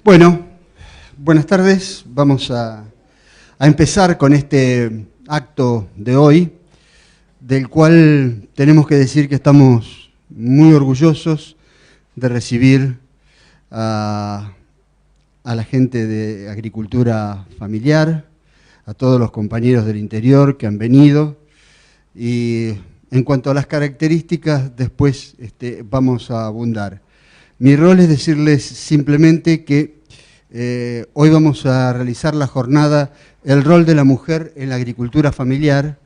Bueno, buenas tardes. Vamos a empezar con este acto de hoy, del cual tenemos que decir que estamos muy orgullosos de recibir a la gente de Agricultura Familiar, a todos los compañeros del interior que han venido. Y en cuanto a las características, después vamos a abundar. Mi rol es decirles simplemente que hoy vamos a realizar la jornada El rol de la mujer en la agricultura familiar,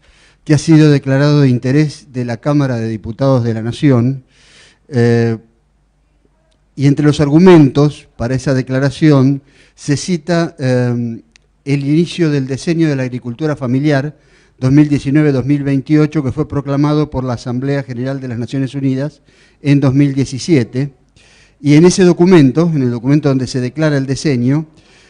que ha sido declarado de interés de la Cámara de Diputados de la Nación. Y entre los argumentos para esa declaración se cita el inicio del diseño de la agricultura familiar 2019-2028, que fue proclamado por la Asamblea General de las Naciones Unidas en 2017. Y en ese documento, en el documento donde se declara el diseño,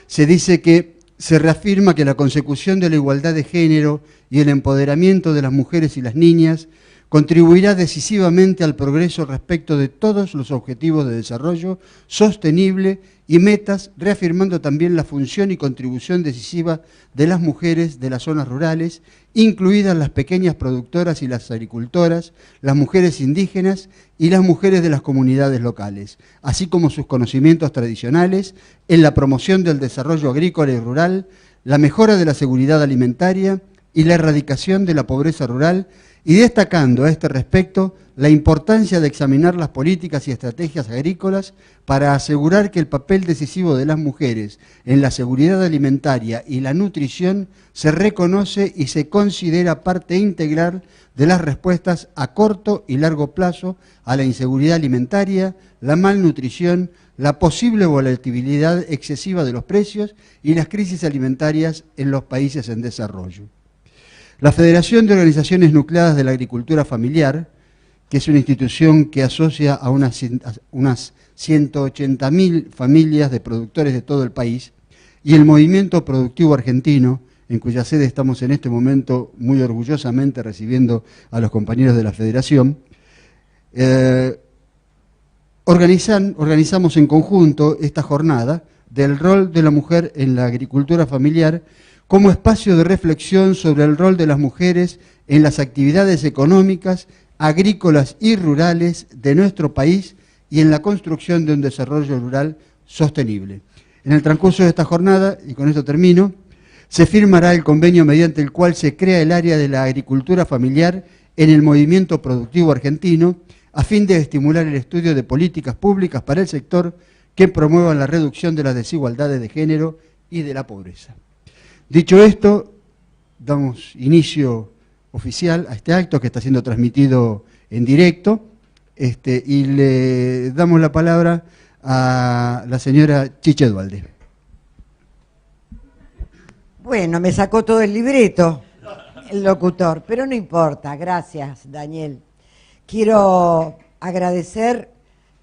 se dice que se reafirma que la consecución de la igualdad de género y el empoderamiento de las mujeres y las niñas contribuirá decisivamente al progreso respecto de todos los objetivos de desarrollo sostenible y metas, reafirmando también la función y contribución decisiva de las mujeres de las zonas rurales, incluidas las pequeñas productoras y las agricultoras, las mujeres indígenas y las mujeres de las comunidades locales, así como sus conocimientos tradicionales en la promoción del desarrollo agrícola y rural, la mejora de la seguridad alimentaria y la erradicación de la pobreza rural, y destacando a este respecto la importancia de examinar las políticas y estrategias agrícolas para asegurar que el papel decisivo de las mujeres en la seguridad alimentaria y la nutrición se reconoce y se considera parte integral de las respuestas a corto y largo plazo a la inseguridad alimentaria, la malnutrición, la posible volatilidad excesiva de los precios y las crisis alimentarias en los países en desarrollo. La Federación de Organizaciones Nucleadas de la Agricultura Familiar, que es una institución que asocia a unas 180.000 familias de productores de todo el país, y el Movimiento Productivo Argentino, en cuya sede estamos en este momento muy orgullosamente recibiendo a los compañeros de la Federación, organizamos en conjunto esta jornada del rol de la mujer en la agricultura familiar como espacio de reflexión sobre el rol de las mujeres en las actividades económicas, agrícolas y rurales de nuestro país y en la construcción de un desarrollo rural sostenible. En el transcurso de esta jornada, y con esto termino, se firmará el convenio mediante el cual se crea el área de la agricultura familiar en el movimiento productivo argentino, a fin de estimular el estudio de políticas públicas para el sector que promuevan la reducción de las desigualdades de género y de la pobreza. Dicho esto, damos inicio oficial a este acto que está siendo transmitido en directo, y le damos la palabra a la señora Chiche Duhalde. Bueno, me sacó todo el libreto el locutor, pero no importa, gracias Daniel. Quiero agradecer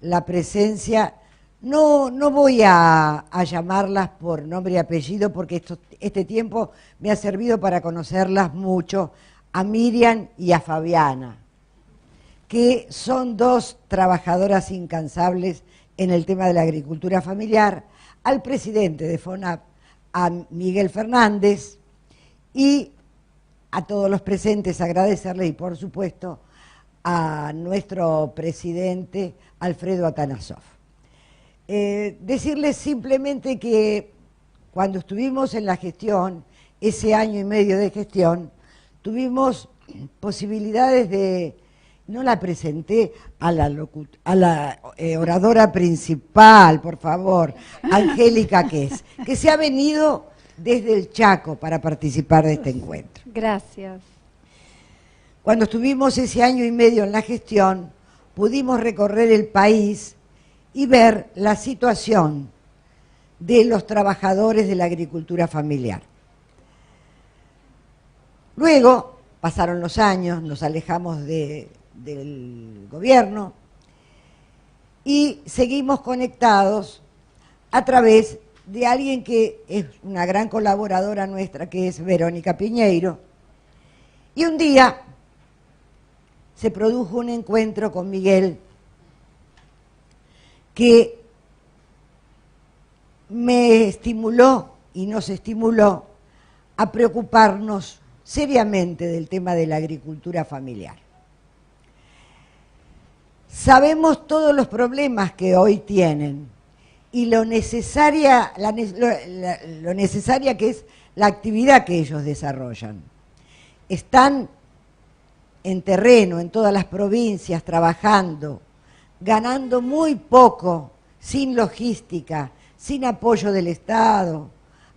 la presencia. No voy a llamarlas por nombre y apellido porque este tiempo me ha servido para conocerlas mucho, a Miriam y a Fabiana, que son dos trabajadoras incansables en el tema de la agricultura familiar, al presidente de FONAP, a Miguel Fernández, y a todos los presentes agradecerles, y por supuesto a nuestro presidente Alfredo Atanasov. Decirles simplemente que cuando estuvimos en la gestión, ese año y medio de gestión, tuvimos posibilidades de, no la presenté a la oradora principal, por favor, Angélica Ques, que se ha venido desde el Chaco para participar de este encuentro. Gracias. Cuando estuvimos ese año y medio en la gestión, pudimos recorrer el país y ver la situación de los trabajadores de la agricultura familiar. Luego, pasaron los años, nos alejamos del gobierno y seguimos conectados a través de alguien que es una gran colaboradora nuestra, que es Verónica Piñeiro. Y un día se produjo un encuentro con Miguel que me estimuló y nos estimuló a preocuparnos seriamente del tema de la agricultura familiar. Sabemos todos los problemas que hoy tienen y lo necesaria que es la actividad que ellos desarrollan. Están en terreno, en todas las provincias, trabajando, ganando muy poco, sin logística, sin apoyo del Estado.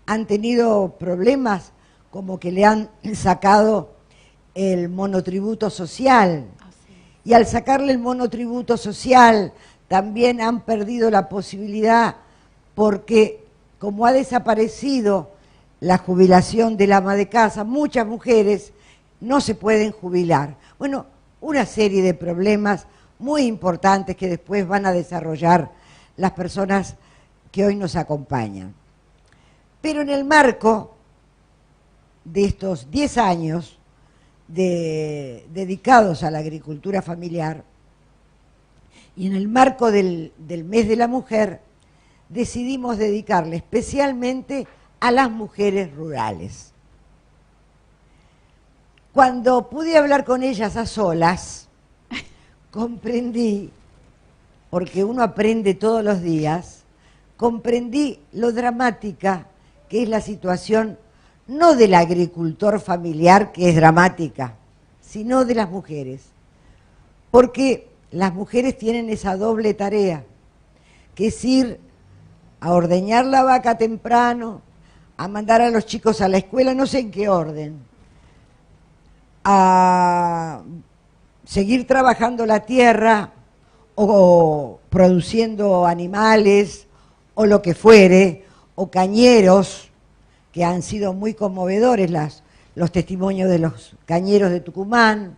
Han tenido problemas como que le han sacado el monotributo social. Y al sacarle el monotributo social, también han perdido la posibilidad, porque como ha desaparecido la jubilación del ama de casa, muchas mujeres no se pueden jubilar. Bueno, una serie de problemas muy importantes que después van a desarrollar las personas que hoy nos acompañan. Pero en el marco de estos 10 años dedicados a la agricultura familiar y en el marco del mes de la mujer, decidimos dedicarle especialmente a las mujeres rurales. Cuando pude hablar con ellas a solas, comprendí, porque uno aprende todos los días, comprendí lo dramática que es la situación, no del agricultor familiar, que es dramática, sino de las mujeres. Porque las mujeres tienen esa doble tarea, que es ir a ordeñar la vaca temprano, a mandar a los chicos a la escuela, no sé en qué orden, a seguir trabajando la tierra o produciendo animales o lo que fuere, o cañeros, que han sido muy conmovedores los testimonios de los cañeros de Tucumán,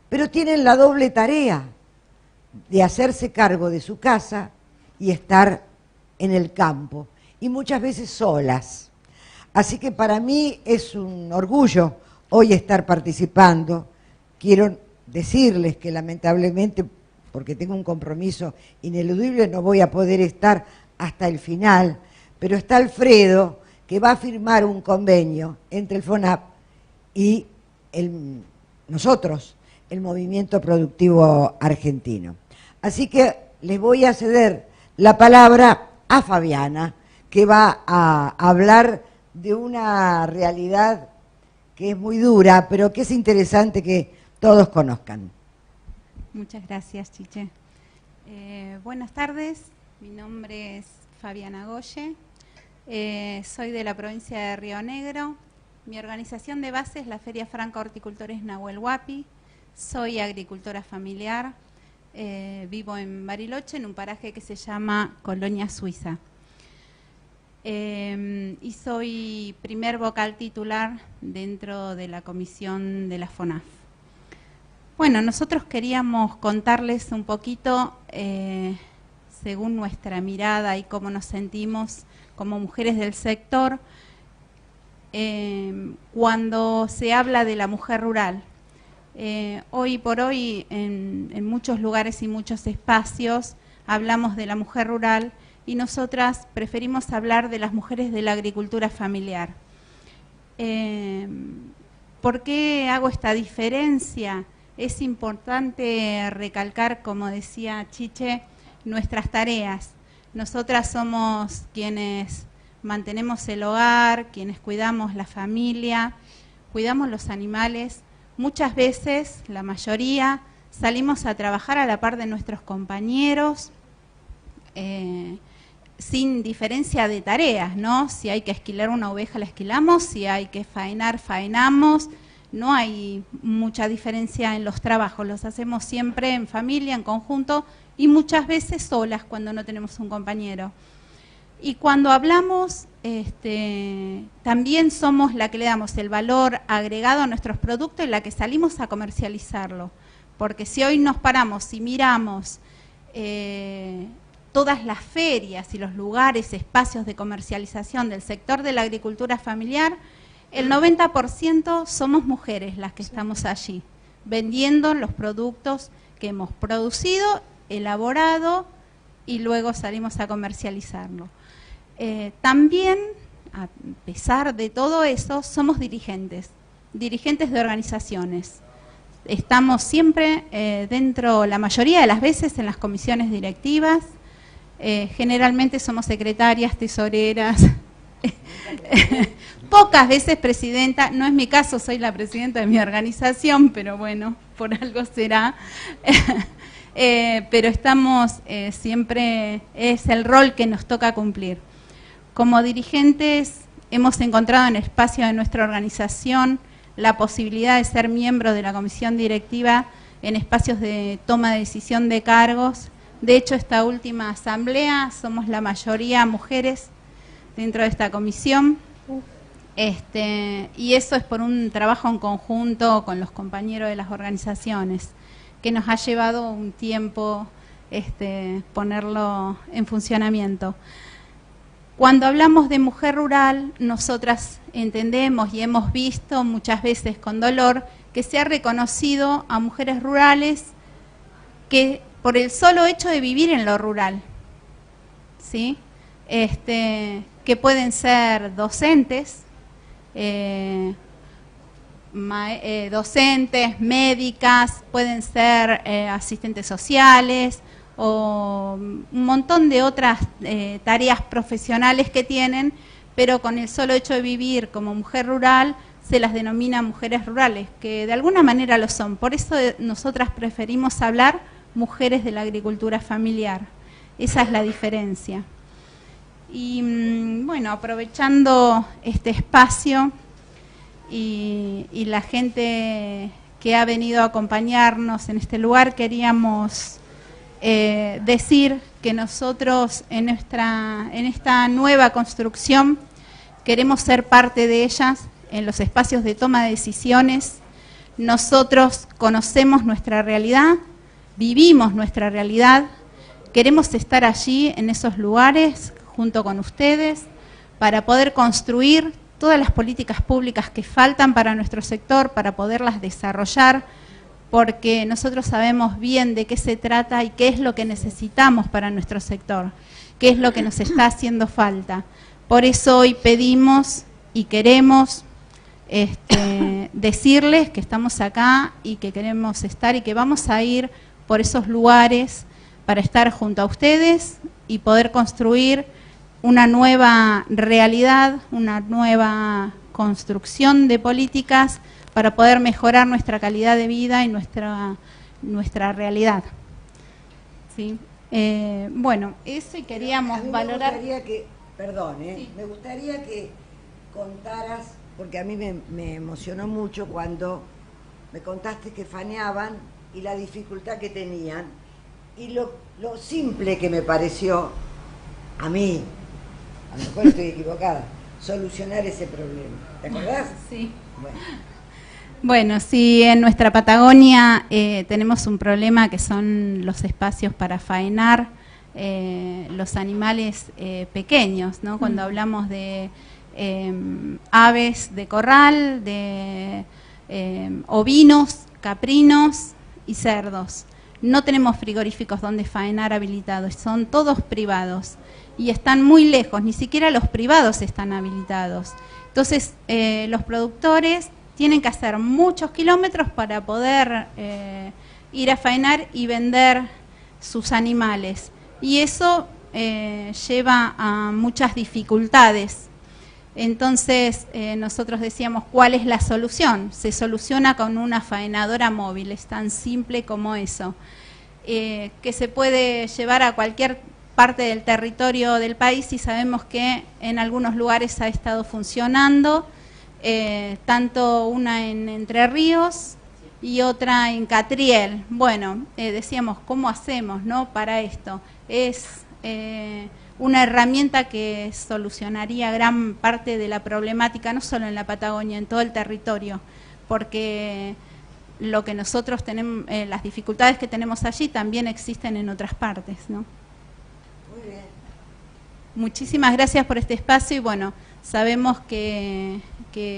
pero tienen la doble tarea de hacerse cargo de su casa y estar en el campo, y muchas veces solas. Así que para mí es un orgullo hoy estar participando. Quiero decirles que lamentablemente, porque tengo un compromiso ineludible, no voy a poder estar hasta el final, pero está Alfredo, que va a firmar un convenio entre el FONAP y nosotros, el Movimiento Productivo Argentino. Así que les voy a ceder la palabra a Fabiana, que va a hablar de una realidad que es muy dura, pero que es interesante que todos conozcan. Muchas gracias, Chiche. Buenas tardes, mi nombre es Fabiana Goye, soy de la provincia de Río Negro. Mi organización de base es la Feria Franca Horticultores Nahuel Huapi. Soy agricultora familiar, vivo en Bariloche, en un paraje que se llama Colonia Suiza. Y soy primer vocal titular dentro de la comisión de la FONAF. Bueno, nosotros queríamos contarles un poquito, según nuestra mirada y cómo nos sentimos como mujeres del sector, cuando se habla de la mujer rural. Hoy por hoy, en muchos lugares y muchos espacios, hablamos de la mujer rural, y nosotras preferimos hablar de las mujeres de la agricultura familiar. ¿Por qué hago esta diferencia? Es importante recalcar, como decía Chiche, nuestras tareas. Nosotras somos quienes mantenemos el hogar, quienes cuidamos la familia, cuidamos los animales. Muchas veces, la mayoría, salimos a trabajar a la par de nuestros compañeros, sin diferencia de tareas, ¿no? Si hay que esquilar una oveja, la esquilamos, si hay que faenar, faenamos. No hay mucha diferencia en los trabajos, los hacemos siempre en familia, en conjunto, y muchas veces solas cuando no tenemos un compañero. Y cuando hablamos, también somos la que le damos el valor agregado a nuestros productos y la que salimos a comercializarlo. Porque si hoy nos paramos y miramos todas las ferias y los lugares, espacios de comercialización del sector de la agricultura familiar, el 90% somos mujeres las que estamos allí, vendiendo los productos que hemos producido, elaborado y luego salimos a comercializarlo. También, a pesar de todo eso, somos dirigentes de organizaciones. Estamos siempre dentro, la mayoría de las veces, en las comisiones directivas. Generalmente somos secretarias, tesoreras, pocas veces presidenta. No es mi caso, soy la presidenta de mi organización, pero bueno, por algo será. Pero estamos siempre, es el rol que nos toca cumplir. Como dirigentes hemos encontrado en el espacio de nuestra organización la posibilidad de ser miembro de la comisión directiva en espacios de toma de decisión de cargos. De hecho, esta última asamblea somos la mayoría mujeres dentro de esta comisión, y eso es por un trabajo en conjunto con los compañeros de las organizaciones, que nos ha llevado un tiempo ponerlo en funcionamiento. Cuando hablamos de mujer rural, nosotras entendemos y hemos visto muchas veces con dolor que se ha reconocido a mujeres rurales que por el solo hecho de vivir en lo rural, ¿sí? Que pueden ser docentes, docentes, médicas, pueden ser asistentes sociales o un montón de otras tareas profesionales que tienen, pero con el solo hecho de vivir como mujer rural se las denomina mujeres rurales, que de alguna manera lo son. Por eso nosotras preferimos hablar mujeres de la agricultura familiar. Esa es la diferencia. Y bueno, aprovechando este espacio y la gente que ha venido a acompañarnos en este lugar, queríamos decir que nosotros en esta nueva construcción queremos ser parte de ellas en los espacios de toma de decisiones. Nosotros conocemos nuestra realidad, vivimos nuestra realidad, queremos estar allí en esos lugares junto con ustedes para poder construir todas las políticas públicas que faltan para nuestro sector, para poderlas desarrollar, porque nosotros sabemos bien de qué se trata y qué es lo que necesitamos para nuestro sector, qué es lo que nos está haciendo falta. Por eso hoy pedimos y queremos decirles que estamos acá y que queremos estar y que vamos a ir por esos lugares para estar junto a ustedes y poder construir una nueva realidad, una nueva construcción de políticas para poder mejorar nuestra calidad de vida y nuestra realidad. ¿Sí? Bueno, eso y queríamos valorar. Me gustaría que contaras, porque a mí me emocionó mucho cuando me contaste que faneaban y la dificultad que tenían y lo simple que me pareció a mí, a lo mejor estoy equivocada, solucionar ese problema. ¿Te acordás? Sí. Bueno, sí, en nuestra Patagonia tenemos un problema que son los espacios para faenar los animales pequeños, ¿no? Cuando hablamos de aves de corral, de ovinos, caprinos y cerdos. No tenemos frigoríficos donde faenar habilitados, son todos privados y están muy lejos, ni siquiera los privados están habilitados. Entonces, los productores tienen que hacer muchos kilómetros para poder ir a faenar y vender sus animales. Y eso lleva a muchas dificultades. Entonces, nosotros decíamos, ¿cuál es la solución? Se soluciona con una faenadora móvil, es tan simple como eso, que se puede llevar a cualquier parte del territorio del país y sabemos que en algunos lugares ha estado funcionando, tanto una en Entre Ríos y otra en Catriel. Bueno, decíamos, ¿cómo hacemos, no, para esto? Es una herramienta que solucionaría gran parte de la problemática, no solo en la Patagonia, en todo el territorio, porque lo que nosotros tenemos, las dificultades que tenemos allí también existen en otras partes, ¿no? Muy bien. Muchísimas gracias por este espacio y bueno, sabemos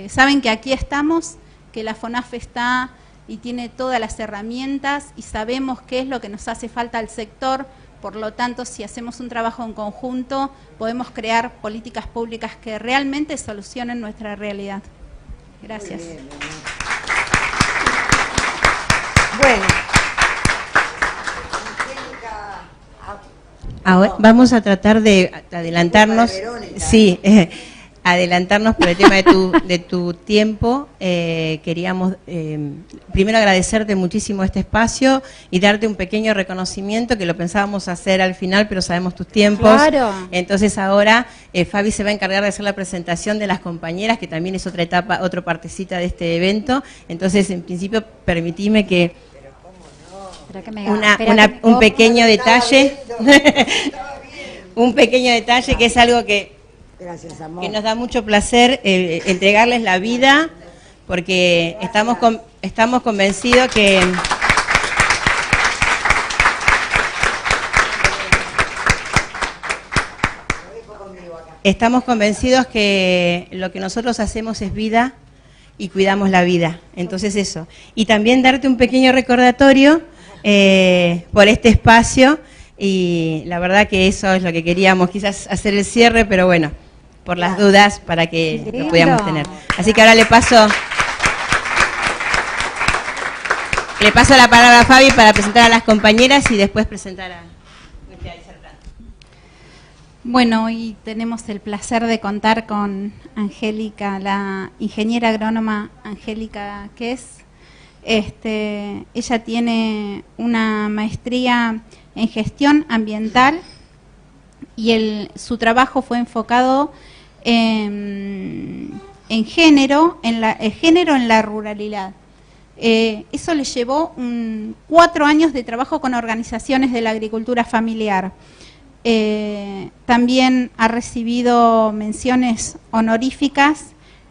saben que aquí estamos, que la FONAF está y tiene todas las herramientas y sabemos qué es lo que nos hace falta al sector Por lo tanto, si hacemos un trabajo en conjunto, podemos crear políticas públicas que realmente solucionen nuestra realidad. Gracias. Bueno. Ahora vamos a tratar de adelantarnos. Sí, adelantarnos por el tema de tu tiempo. Queríamos primero agradecerte muchísimo este espacio y darte un pequeño reconocimiento que lo pensábamos hacer al final, pero sabemos tus tiempos. Claro. Entonces ahora Fabi se va a encargar de hacer la presentación de las compañeras, que también es otra etapa, otra partecita de este evento. Entonces, en principio, permitime que un pequeño detalle, un pequeño detalle que es algo que nos da mucho placer entregarles la vida, porque estamos convencidos que lo que nosotros hacemos es vida y cuidamos la vida. Entonces eso. Y también darte un pequeño recordatorio por este espacio, y la verdad que eso es lo que queríamos, quizás hacer el cierre, pero bueno, por las dudas, para que lo podamos tener. Así que ahora le paso la palabra a Fabi para presentar a las compañeras y después presentar a... Bueno, hoy tenemos el placer de contar con Angélica, la ingeniera agrónoma Angélica Kess. Ella tiene una maestría en gestión ambiental y su trabajo fue enfocado en género, en la ruralidad. Eso le llevó 4 años de trabajo con organizaciones de la agricultura familiar. También ha recibido menciones honoríficas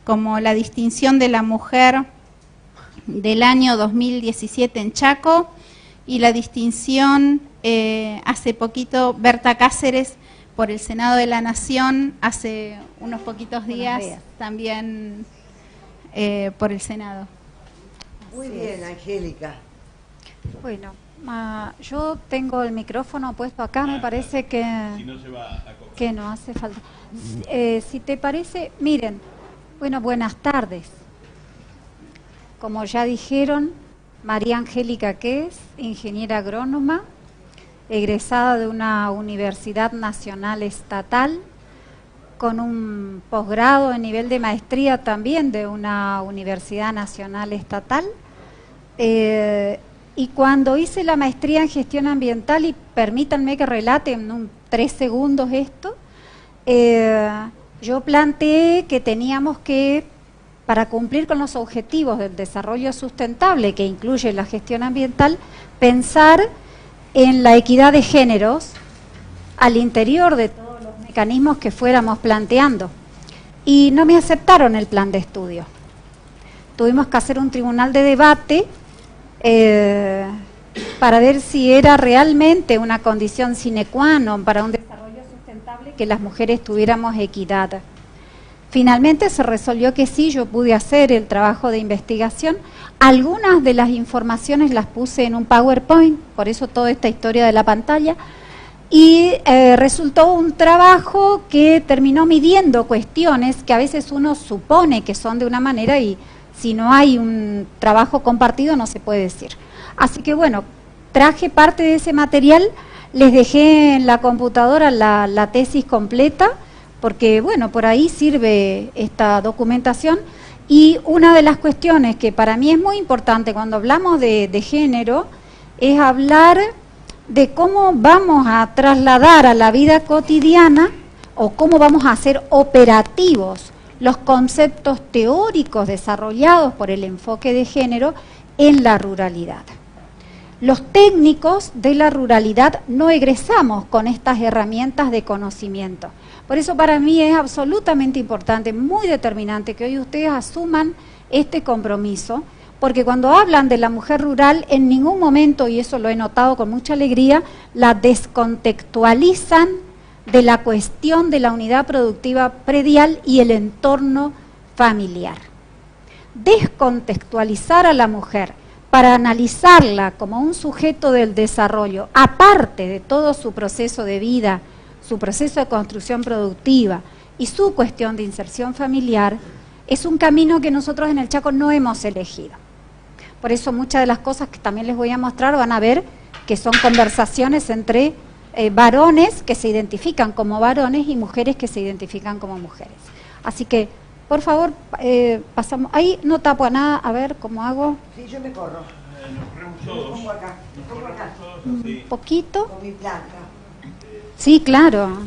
como la distinción de la mujer del año 2017 en Chaco y la distinción hace poquito Berta Cáceres por el Senado de la Nación, hace unos poquitos días también por el Senado. Muy bien, Angélica. Bueno, yo tengo el micrófono puesto acá, me parece que no hace falta. Si te parece, miren, bueno, buenas tardes. Como ya dijeron, María Angélica Kess, ingeniera agrónoma, egresada de una universidad nacional estatal, con un posgrado en nivel de maestría también de una universidad nacional estatal. Y cuando hice la maestría en gestión ambiental, y permítanme que relate en 3 segundos esto, yo planteé que teníamos que, para cumplir con los objetivos del desarrollo sustentable, que incluye la gestión ambiental, pensar en la equidad de géneros al interior de todos los mecanismos que fuéramos planteando. Y no me aceptaron el plan de estudio. Tuvimos que hacer un tribunal de debate para ver si era realmente una condición sine qua non para un desarrollo sustentable que las mujeres tuviéramos equidad. Finalmente se resolvió que sí, yo pude hacer el trabajo de investigación. Algunas de las informaciones las puse en un PowerPoint, por eso toda esta historia de la pantalla, y resultó un trabajo que terminó midiendo cuestiones que a veces uno supone que son de una manera y si no hay un trabajo compartido no se puede decir. Así que bueno, traje parte de ese material, les dejé en la computadora la tesis completa, porque bueno, por ahí sirve esta documentación. Y una de las cuestiones que para mí es muy importante cuando hablamos de género es hablar de cómo vamos a trasladar a la vida cotidiana o cómo vamos a hacer operativos los conceptos teóricos desarrollados por el enfoque de género en la ruralidad. Los técnicos de la ruralidad no egresamos con estas herramientas de conocimiento. Por eso para mí es absolutamente importante, muy determinante, que hoy ustedes asuman este compromiso, porque cuando hablan de la mujer rural, en ningún momento, y eso lo he notado con mucha alegría, la descontextualizan de la cuestión de la unidad productiva predial y el entorno familiar. Descontextualizar a la mujer para analizarla como un sujeto del desarrollo, aparte de todo su proceso de vida, su proceso de construcción productiva y su cuestión de inserción familiar, es un camino que nosotros en el Chaco no hemos elegido. Por eso muchas de las cosas que también les voy a mostrar van a ver que son conversaciones entre varones que se identifican como varones y mujeres que se identifican como mujeres. Así que, por favor, pasamos. Ahí no tapo a nada, a ver cómo hago. Sí, yo me corro. Nos corremos todos. Me pongo acá. Me pongo acá. Un poquito. Con mi planta. Sí, claro.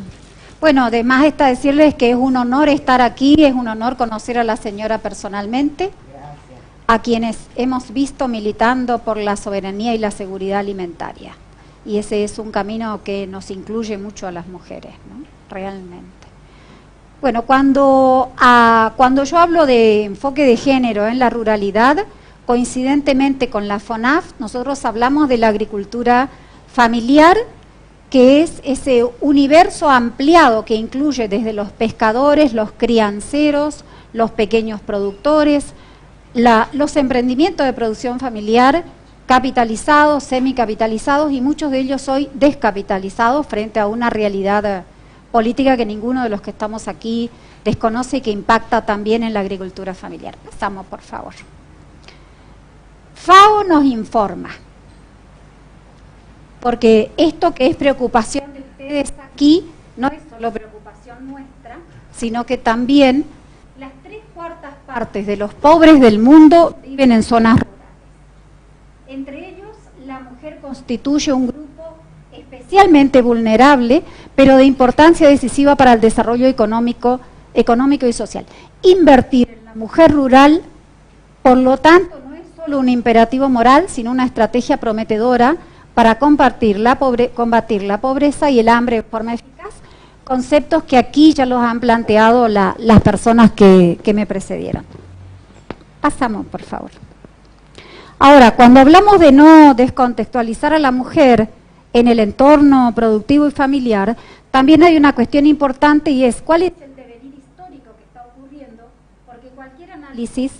Bueno, además está decirles que es un honor estar aquí, es un honor conocer a la señora personalmente, a quienes hemos visto militando por la soberanía y la seguridad alimentaria. Y ese es un camino que nos incluye mucho a las mujeres, ¿no? Realmente. Bueno, cuando yo hablo de enfoque de género en la ruralidad, coincidentemente con la FONAF, nosotros hablamos de la agricultura familiar, que es ese universo ampliado que incluye desde los pescadores, los crianceros, los pequeños productores, los emprendimientos de producción familiar, capitalizados, semicapitalizados y muchos de ellos hoy descapitalizados frente a una realidad política que ninguno de los que estamos aquí desconoce y que impacta también en la agricultura familiar. Pasamos, por favor. FAO nos informa, porque esto que es preocupación de ustedes aquí no es solo preocupación nuestra, sino que también las 3/4 partes de los pobres del mundo viven en zonas rurales. Entre ellos, la mujer constituye un grupo especialmente vulnerable, pero de importancia decisiva para el desarrollo económico y social. Invertir en la mujer rural, por lo tanto, no es solo un imperativo moral, sino una estrategia prometedora para combatir la pobreza y el hambre de forma eficaz, conceptos que aquí ya los han planteado las personas que me precedieron. Pasamos, por favor. Ahora, cuando hablamos de no descontextualizar a la mujer en el entorno productivo y familiar, también hay una cuestión importante y es ¿cuál es el devenir histórico que está ocurriendo? Porque cualquier análisis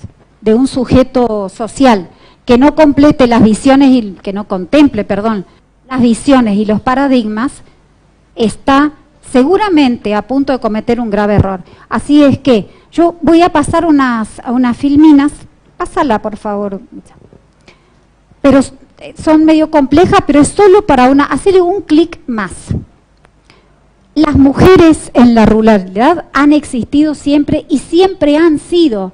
de un sujeto social que no complete las visiones y que no contemple, perdón, las visiones y los paradigmas, está seguramente a punto de cometer un grave error. Así es que yo voy a pasar unas filminas, pásala por favor, pero son medio complejas, pero es solo para hacerle un clic más. Las mujeres en la ruralidad han existido siempre y siempre han sido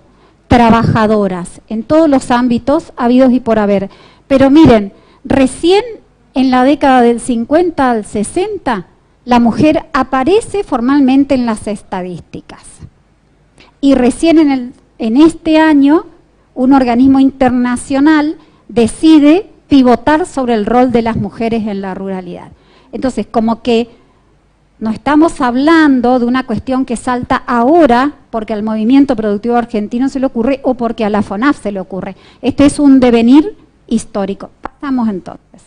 trabajadoras en todos los ámbitos habidos y por haber. Pero miren, recién en la década del 50 al 60, la mujer aparece formalmente en las estadísticas. Y recién en este año, un organismo internacional decide pivotar sobre el rol de las mujeres en la ruralidad. Entonces, como que no estamos hablando de una cuestión que salta ahora porque al movimiento productivo argentino se le ocurre o porque a la FONAF se le ocurre. Este es un devenir histórico. Pasamos entonces.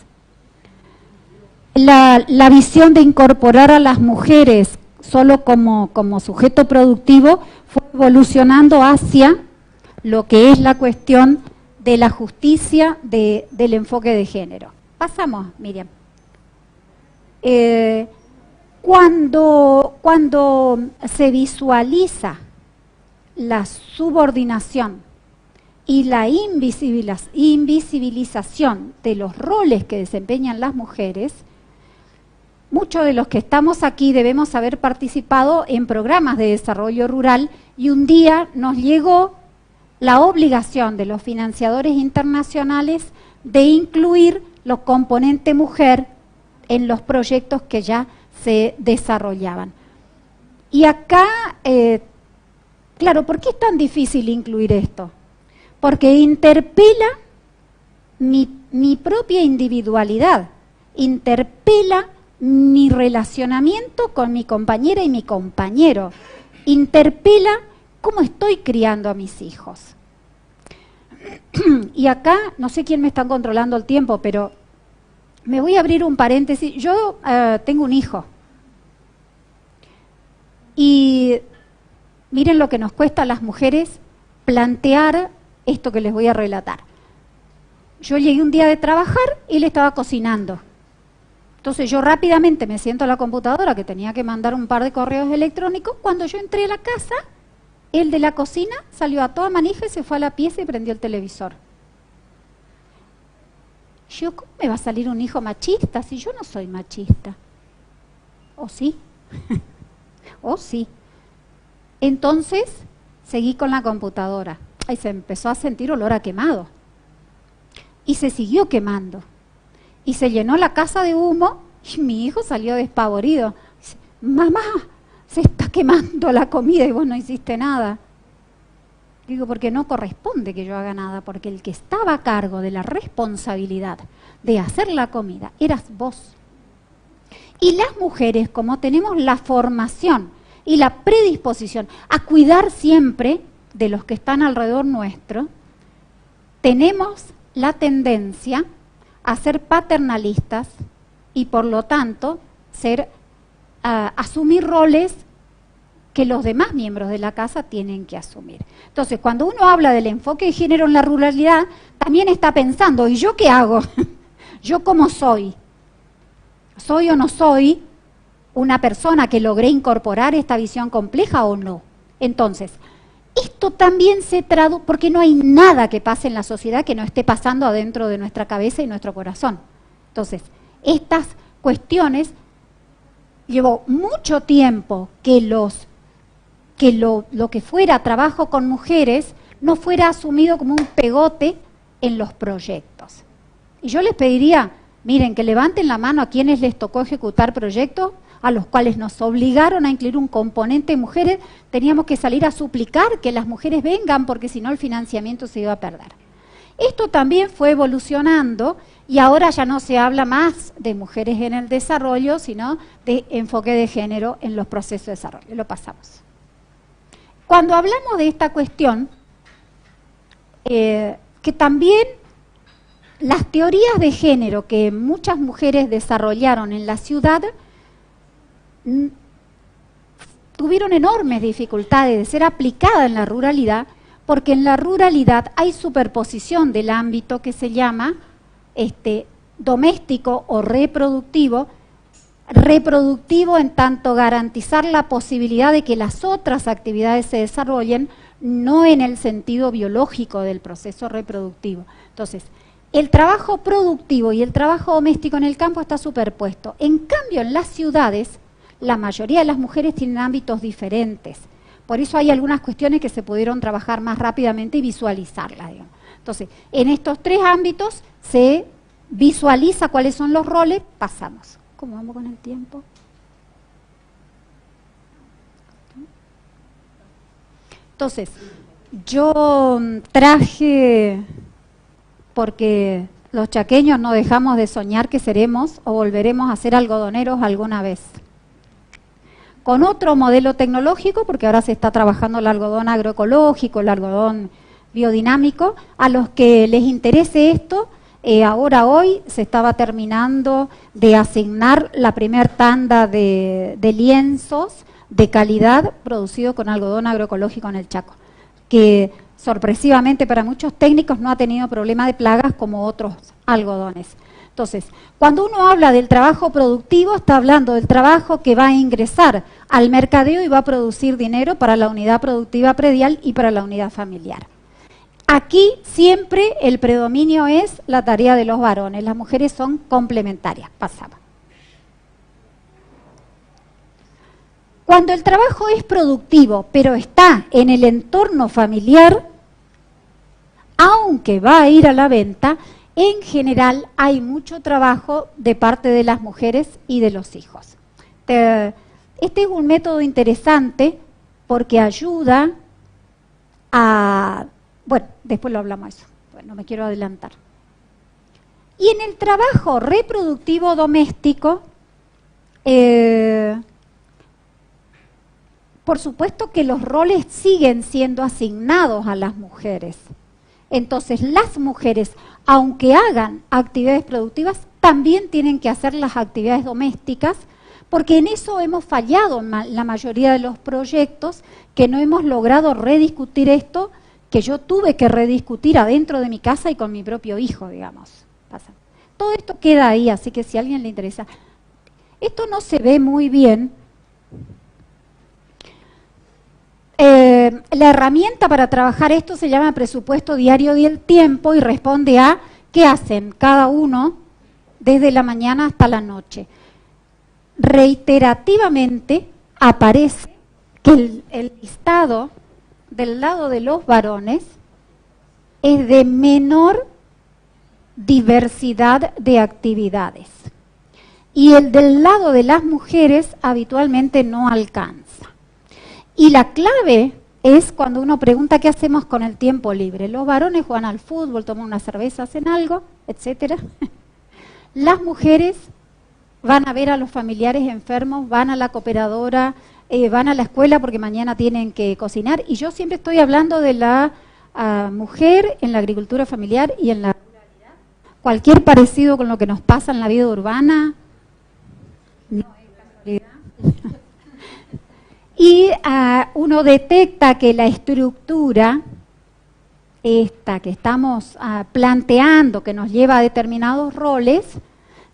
La visión de incorporar a las mujeres solo como sujeto productivo fue evolucionando hacia lo que es la cuestión de la justicia del enfoque de género. Pasamos, Miriam. Cuando se visualiza la subordinación y la invisibilización de los roles que desempeñan las mujeres, muchos de los que estamos aquí debemos haber participado en programas de desarrollo rural y un día nos llegó la obligación de los financiadores internacionales de incluir los componentes mujer en los proyectos que ya se desarrollaban. Y acá, claro, ¿por qué es tan difícil incluir esto? Porque interpela mi propia individualidad, interpela mi relacionamiento con mi compañera y mi compañero, interpela cómo estoy criando a mis hijos. Y acá, no sé quién me está controlando el tiempo, pero me voy a abrir un paréntesis. Yo tengo un hijo. Y miren lo que nos cuesta a las mujeres plantear esto que les voy a relatar. yo llegué un día de trabajar y él estaba cocinando. Entonces yo rápidamente me siento a la computadora, que tenía que mandar un par de correos electrónicos. Cuando yo entré a la casa, el de la cocina salió a toda manija y se fue a la pieza y prendió el televisor. Yo, ¿cómo me va a salir un hijo machista si yo no soy machista? ¿O sí? ¿O sí? Entonces seguí con la computadora. Y se empezó a sentir olor a quemado. Y se siguió quemando. Y se llenó la casa de humo y mi hijo salió despavorido. Dice, mamá, se está quemando la comida y vos no hiciste nada. Digo, porque no corresponde que yo haga nada, porque el que estaba a cargo de la responsabilidad de hacer la comida eras vos. Y las mujeres, como tenemos la formación y la predisposición a cuidar siempre de los que están alrededor nuestro, tenemos la tendencia a ser paternalistas y por lo tanto asumir roles que los demás miembros de la casa tienen que asumir. Entonces, cuando uno habla del enfoque de género en la ruralidad, también está pensando, ¿y yo qué hago? ¿Yo cómo soy? ¿Soy o no soy una persona que logré incorporar esta visión compleja o no? Entonces, esto también se traduce, porque no hay nada que pase en la sociedad que no esté pasando adentro de nuestra cabeza y nuestro corazón. Entonces, estas cuestiones, llevó mucho tiempo que lo que fuera trabajo con mujeres no fuera asumido como un pegote en los proyectos. Y yo les pediría, miren, que levanten la mano a quienes les tocó ejecutar proyectos a los cuales nos obligaron a incluir un componente de mujeres. Teníamos que salir a suplicar que las mujeres vengan porque si no el financiamiento se iba a perder. Esto también fue evolucionando y ahora ya no se habla más de mujeres en el desarrollo, sino de enfoque de género en los procesos de desarrollo. Lo pasamos. Cuando hablamos de esta cuestión, que también las teorías de género que muchas mujeres desarrollaron en la ciudad tuvieron enormes dificultades de ser aplicadas en la ruralidad, porque en la ruralidad hay superposición del ámbito que se llama doméstico o reproductivo en tanto garantizar la posibilidad de que las otras actividades se desarrollen, no en el sentido biológico del proceso reproductivo. Entonces, el trabajo productivo y el trabajo doméstico en el campo está superpuesto. En cambio, en las ciudades, la mayoría de las mujeres tienen ámbitos diferentes. Por eso hay algunas cuestiones que se pudieron trabajar más rápidamente y visualizarlas, digamos. Entonces, en estos tres ámbitos se visualiza cuáles son los roles, pasamos. ¿Cómo vamos con el tiempo? Entonces, yo traje, porque los chaqueños no dejamos de soñar que seremos o volveremos a ser algodoneros alguna vez. Con otro modelo tecnológico, porque ahora se está trabajando el algodón agroecológico, el algodón biodinámico. A los que les interese esto, hoy se estaba terminando de asignar la primer tanda de lienzos de calidad producidos con algodón agroecológico en el Chaco, que sorpresivamente para muchos técnicos no ha tenido problema de plagas como otros algodones. Entonces, cuando uno habla del trabajo productivo, está hablando del trabajo que va a ingresar al mercadeo y va a producir dinero para la unidad productiva predial y para la unidad familiar. Aquí siempre el predominio es la tarea de los varones, las mujeres son complementarias. Pasaba. Cuando el trabajo es productivo, pero está en el entorno familiar, aunque va a ir a la venta, en general hay mucho trabajo de parte de las mujeres y de los hijos. Este es un método interesante porque ayuda a... Bueno, después lo hablamos eso, bueno, no me quiero adelantar. Y en el trabajo reproductivo doméstico, por supuesto que los roles siguen siendo asignados a las mujeres. Entonces, las mujeres, aunque hagan actividades productivas, también tienen que hacer las actividades domésticas, porque en eso hemos fallado en la mayoría de los proyectos, que no hemos logrado rediscutir esto, que yo tuve que rediscutir adentro de mi casa y con mi propio hijo, digamos. Todo esto queda ahí, así que si a alguien le interesa. Esto no se ve muy bien. La herramienta para trabajar esto se llama presupuesto diario del tiempo y responde a qué hacen cada uno desde la mañana hasta la noche. Reiterativamente aparece que el listado del lado de los varones es de menor diversidad de actividades y el del lado de las mujeres habitualmente no alcanza. Y la clave es cuando uno pregunta qué hacemos con el tiempo libre. Los varones juegan al fútbol, toman una cerveza, hacen algo, etcétera. Las mujeres van a ver a los familiares enfermos, van a la cooperadora, van a la escuela porque mañana tienen que cocinar. Y yo siempre estoy hablando de la mujer en la agricultura familiar y en la ruralidad. Cualquier parecido con lo que nos pasa en la vida urbana no es casualidad. Y uno detecta que la estructura, esta que estamos planteando, que nos lleva a determinados roles,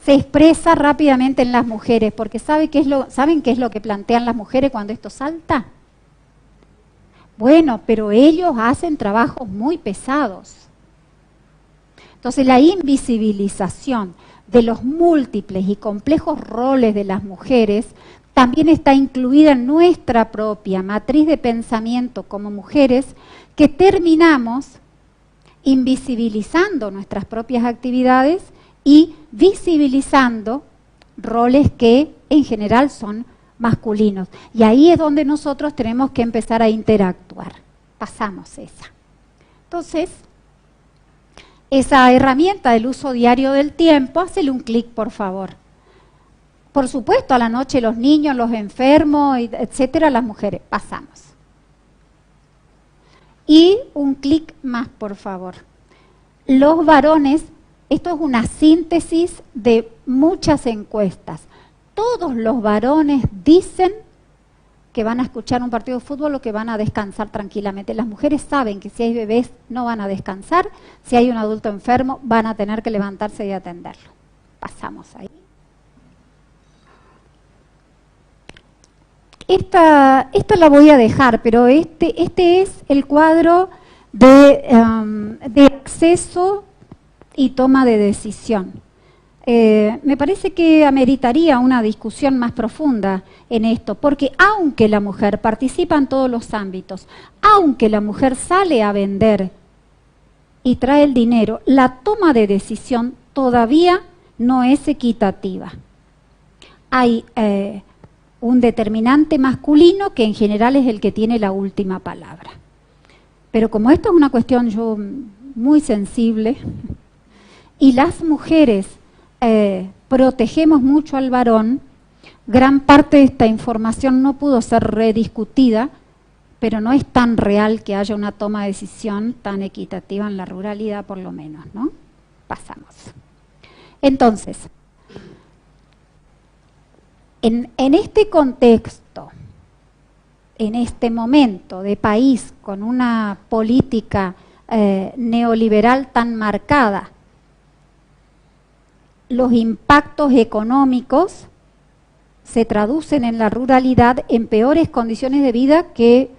se expresa rápidamente en las mujeres, porque ¿saben qué es lo que plantean las mujeres cuando esto salta? Bueno, pero ellos hacen trabajos muy pesados. Entonces la invisibilización de los múltiples y complejos roles de las mujeres también está incluida en nuestra propia matriz de pensamiento como mujeres, que terminamos invisibilizando nuestras propias actividades y visibilizando roles que en general son masculinos. Y ahí es donde nosotros tenemos que empezar a interactuar. Pasamos esa. Entonces, esa herramienta del uso diario del tiempo, hacele un clic, por favor. Por supuesto, a la noche los niños, los enfermos, etcétera, las mujeres. Pasamos. Y un clic más, por favor. Los varones, esto es una síntesis de muchas encuestas. Todos los varones dicen que van a escuchar un partido de fútbol o que van a descansar tranquilamente. Las mujeres saben que si hay bebés no van a descansar, si hay un adulto enfermo van a tener que levantarse y atenderlo. Pasamos ahí. Esta la voy a dejar, pero este es el cuadro de acceso y toma de decisión. Me parece que ameritaría una discusión más profunda en esto, porque aunque la mujer participa en todos los ámbitos, aunque la mujer sale a vender y trae el dinero, la toma de decisión todavía no es equitativa. Hay un determinante masculino que en general es el que tiene la última palabra. Pero como esto es una cuestión muy sensible, y las mujeres protegemos mucho al varón, gran parte de esta información no pudo ser rediscutida, pero no es tan real que haya una toma de decisión tan equitativa en la ruralidad, por lo menos, ¿no? Pasamos. Entonces, en este contexto, en este momento de país con una política neoliberal tan marcada, los impactos económicos se traducen en la ruralidad en peores condiciones de vida que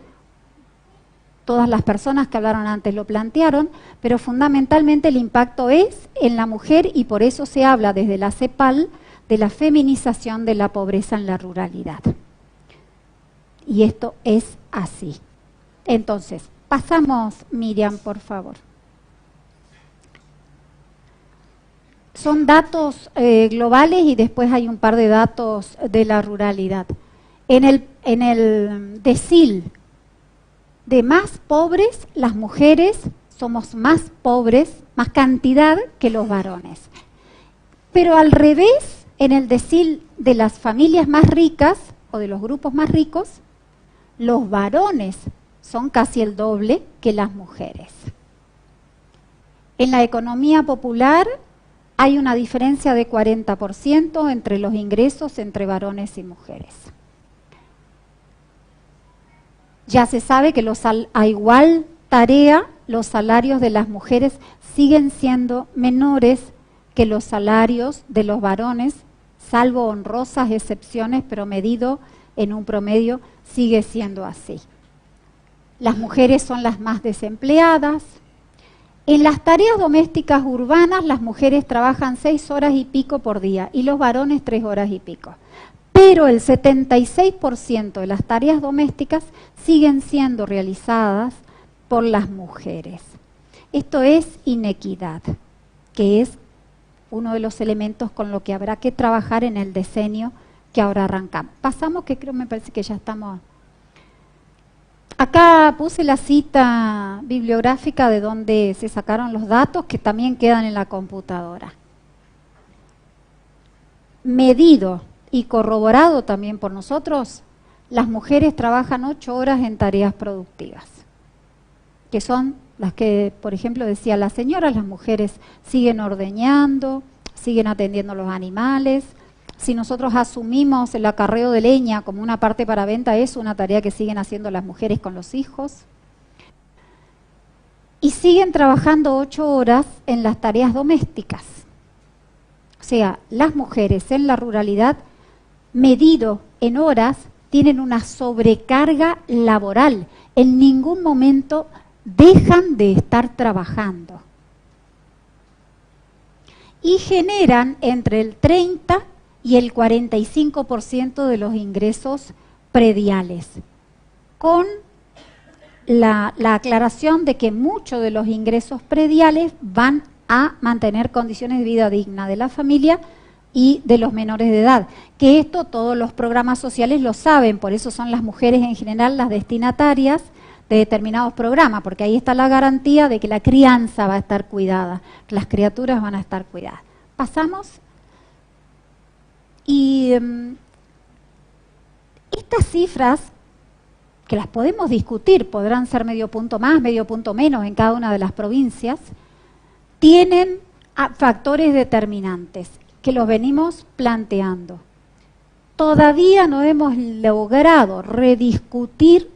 todas las personas que hablaron antes lo plantearon, pero fundamentalmente el impacto es en la mujer y por eso se habla desde la CEPAL de la feminización de la pobreza en la ruralidad. Y esto es así. Entonces, pasamos, Miriam, por favor. Son datos globales y después hay un par de datos de la ruralidad. En el decil de más pobres, las mujeres somos más pobres, más cantidad que los varones. Pero al revés, en el decil de las familias más ricas o de los grupos más ricos, los varones son casi el doble que las mujeres. En la economía popular hay una diferencia de 40% entre los ingresos entre varones y mujeres. Ya se sabe que los a igual tarea los salarios de las mujeres siguen siendo menores que los salarios de los varones, salvo honrosas excepciones, pero medido en un promedio sigue siendo así. Las mujeres son las más desempleadas. En las tareas domésticas urbanas las mujeres trabajan 6 horas y pico por día y los varones 3 horas y pico. Pero el 76% de las tareas domésticas siguen siendo realizadas por las mujeres. Esto es inequidad, que es uno de los elementos con lo que habrá que trabajar en el decenio que ahora arrancamos. Pasamos, que me parece que ya estamos. Acá puse la cita bibliográfica de donde se sacaron los datos, que también quedan en la computadora. Medido y corroborado también por nosotros, las mujeres trabajan 8 horas en tareas productivas, que son las que, por ejemplo, decía la señora, las mujeres siguen ordeñando, siguen atendiendo los animales. Si nosotros asumimos el acarreo de leña como una parte para venta, es una tarea que siguen haciendo las mujeres con los hijos. Y siguen trabajando 8 horas en las tareas domésticas. O sea, las mujeres en la ruralidad, medido en horas, tienen una sobrecarga laboral. En ningún momento dejan de estar trabajando. Y generan entre el 30 y el 45% de los ingresos prediales, con la aclaración de que muchos de los ingresos prediales van a mantener condiciones de vida digna de la familia y de los menores de edad, que esto todos los programas sociales lo saben, por eso son las mujeres en general las destinatarias de determinados programas, porque ahí está la garantía de que la crianza va a estar cuidada, que las criaturas van a estar cuidadas. Pasamos. Y estas cifras, que las podemos discutir, podrán ser medio punto más, medio punto menos en cada una de las provincias, tienen factores determinantes que los venimos planteando. Todavía no hemos logrado rediscutir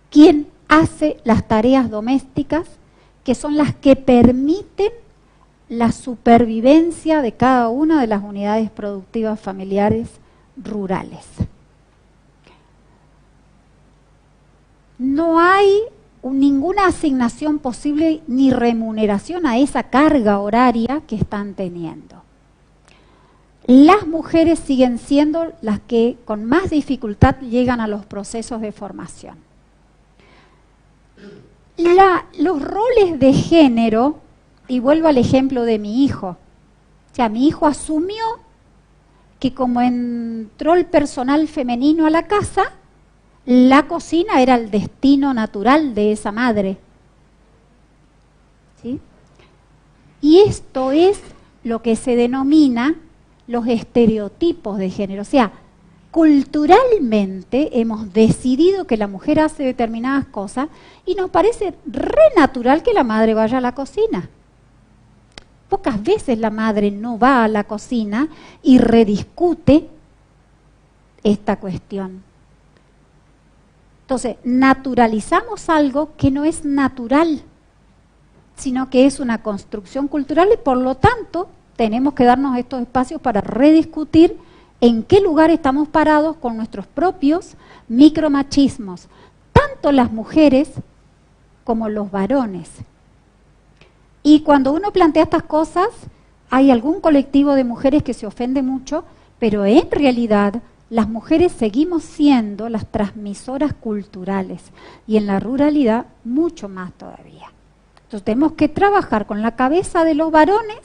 quién hace las tareas domésticas, que son las que permiten la supervivencia de cada una de las unidades productivas familiares rurales. No hay ninguna asignación posible ni remuneración a esa carga horaria que están teniendo. Las mujeres siguen siendo las que con más dificultad llegan a los procesos de formación. Los roles de género, y vuelvo al ejemplo de mi hijo. O sea, mi hijo asumió que como entró el personal femenino a la casa, la cocina era el destino natural de esa madre. ¿Sí? Y esto es lo que se denomina los estereotipos de género. O sea, culturalmente hemos decidido que la mujer hace determinadas cosas y nos parece re natural que la madre vaya a la cocina. Pocas veces la madre no va a la cocina y rediscute esta cuestión. Entonces, naturalizamos algo que no es natural, sino que es una construcción cultural y por lo tanto tenemos que darnos estos espacios para rediscutir en qué lugar estamos parados con nuestros propios micromachismos, tanto las mujeres como los varones. Y cuando uno plantea estas cosas, hay algún colectivo de mujeres que se ofende mucho, pero en realidad las mujeres seguimos siendo las transmisoras culturales y en la ruralidad mucho más todavía. Entonces tenemos que trabajar con la cabeza de los varones,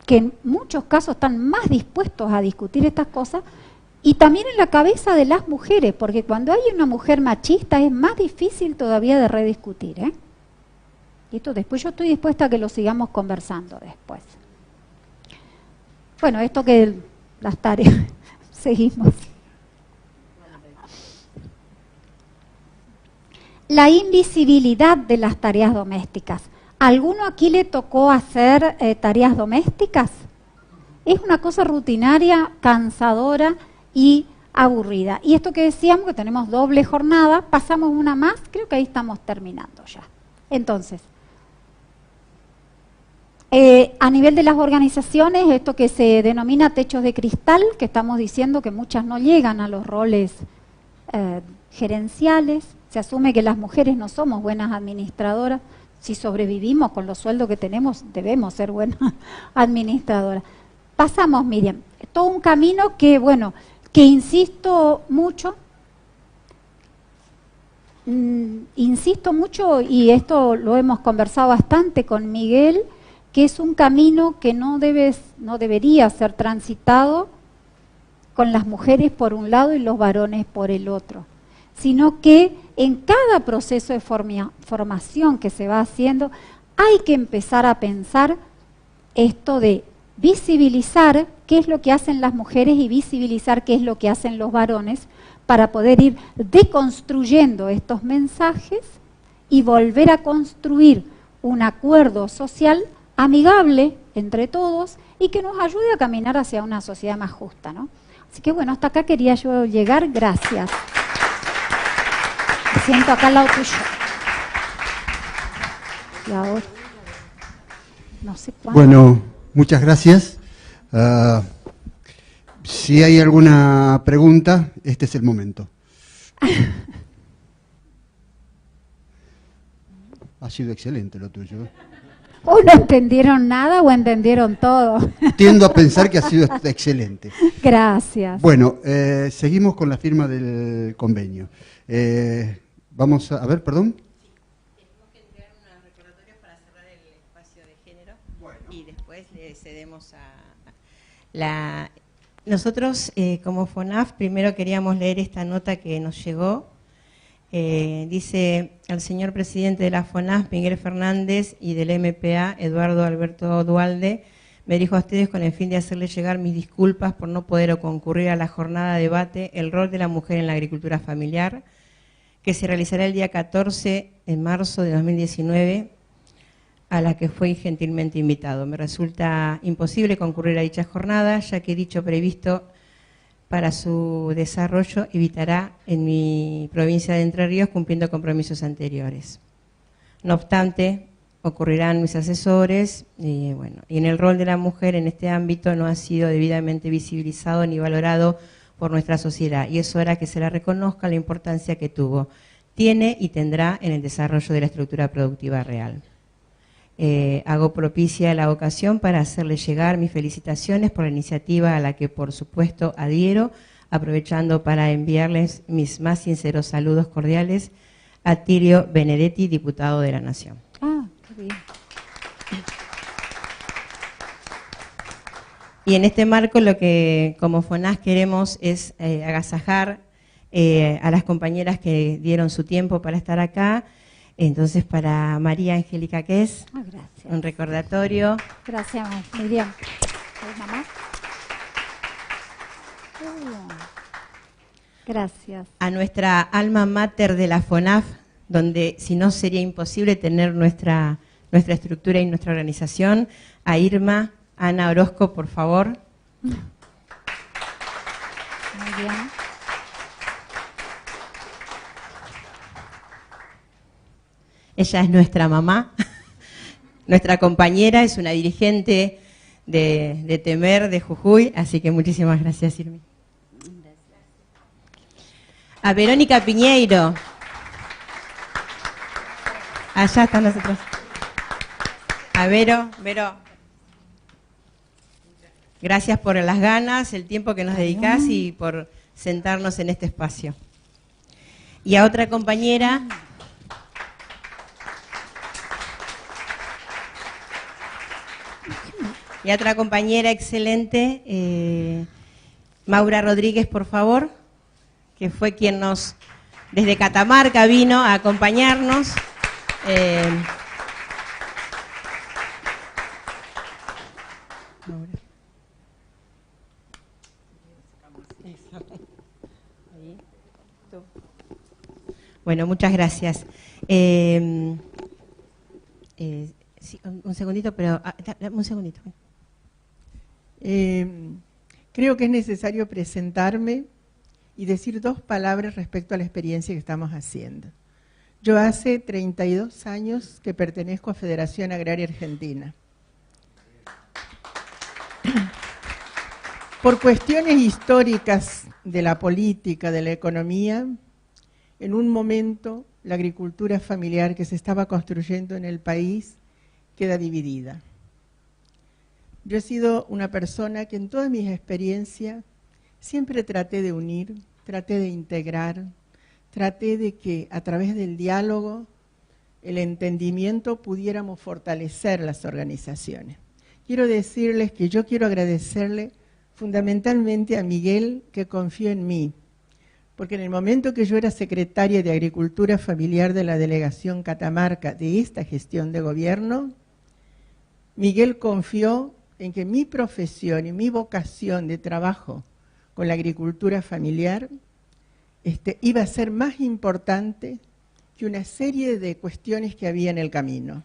que en muchos casos están más dispuestos a discutir estas cosas, y también en la cabeza de las mujeres, porque cuando hay una mujer machista es más difícil todavía de rediscutir, ¿eh? Y esto después yo estoy dispuesta a que lo sigamos conversando después. Bueno, esto que las tareas, seguimos. La invisibilidad de las tareas domésticas. ¿Alguno aquí le tocó hacer tareas domésticas? Es una cosa rutinaria, cansadora y aburrida. Y esto que decíamos, que tenemos doble jornada, pasamos una más, creo que ahí estamos terminando ya. Entonces, a nivel de las organizaciones, esto que se denomina techos de cristal, que estamos diciendo que muchas no llegan a los roles gerenciales, se asume que las mujeres no somos buenas administradoras. Si sobrevivimos con los sueldos que tenemos, debemos ser buenas administradoras. Pasamos, Miriam, todo un camino que, bueno, que insisto mucho, y esto lo hemos conversado bastante con Miguel, que es un camino que no debería ser transitado con las mujeres por un lado y los varones por el otro, sino que en cada proceso de formación que se va haciendo hay que empezar a pensar esto de visibilizar qué es lo que hacen las mujeres y visibilizar qué es lo que hacen los varones para poder ir deconstruyendo estos mensajes y volver a construir un acuerdo social amigable entre todos y que nos ayude a caminar hacia una sociedad más justa, ¿no? Así que bueno, hasta acá quería yo llegar. Gracias. Me siento acá al lado tuyo. Y ahora, no sé cuándo. Bueno, muchas gracias. Si hay alguna pregunta, este es el momento. Ha sido excelente lo tuyo. O no entendieron nada o entendieron todo. Tiendo a pensar que ha sido excelente. Gracias. Bueno, seguimos con la firma del convenio. Vamos a ver, perdón. Tenemos que entregar unos recordatorios para cerrar el espacio de género. Bueno. Y después le cedemos a la... Nosotros, como FONAF, primero queríamos leer esta nota que nos llegó. Dice: al señor presidente de la FONAF, Miguel Fernández, y del MPA, Eduardo Alberto Dualde, me dirijo a ustedes con el fin de hacerles llegar mis disculpas por no poder concurrir a la jornada de debate El rol de la mujer en la agricultura familiar, que se realizará el día 14 de marzo de 2019, a la que fui gentilmente invitado. Me resulta imposible concurrir a dicha jornada, ya que dicho previsto para su desarrollo evitará en mi provincia de Entre Ríos cumpliendo compromisos anteriores. No obstante, ocurrirán mis asesores y en el rol de la mujer en este ámbito no ha sido debidamente visibilizado ni valorado por nuestra sociedad, y es hora que se la reconozca la importancia que tuvo, tiene y tendrá en el desarrollo de la estructura productiva real. Hago propicia la ocasión para hacerle llegar mis felicitaciones por la iniciativa a la que por supuesto adhiero, aprovechando para enviarles mis más sinceros saludos cordiales a Tirio Benedetti, diputado de la Nación. Ah, qué bien. Y en este marco lo que como FONAS queremos es agasajar a las compañeras que dieron su tiempo para estar acá. Entonces, para María Angélica Quez, un recordatorio. Gracias, Miriam. ¿Mamá? Gracias. A nuestra alma mater de la FONAF, donde si no sería imposible tener nuestra estructura y nuestra organización, a Irma, Ana Orozco, por favor. Muy bien. Ella es nuestra mamá, nuestra compañera, es una dirigente de Temer, de Jujuy, así que muchísimas gracias, Irmi. A Verónica Piñeiro. Allá están nosotros. A Vero. Gracias por las ganas, el tiempo que nos dedicás y por sentarnos en este espacio. Y a otra compañera... Y a otra compañera excelente, Maura Rodríguez, por favor, que fue quien desde Catamarca vino a acompañarnos. Bueno, muchas gracias. Sí, un segundito, pero... un segundito. Creo que es necesario presentarme y decir dos palabras respecto a la experiencia que estamos haciendo. Yo hace 32 años que pertenezco a Federación Agraria Argentina. Por cuestiones históricas de la política, de la economía, en un momento la agricultura familiar que se estaba construyendo en el país queda dividida. Yo he sido una persona que en todas mis experiencias siempre traté de unir, traté de integrar, traté de que a través del diálogo, el entendimiento, pudiéramos fortalecer las organizaciones. Quiero decirles que yo quiero agradecerle fundamentalmente a Miguel, que confió en mí, porque en el momento que yo era secretaria de Agricultura Familiar de la Delegación Catamarca de esta gestión de gobierno, Miguel confió en que mi profesión y mi vocación de trabajo con la agricultura familiar iba a ser más importante que una serie de cuestiones que había en el camino.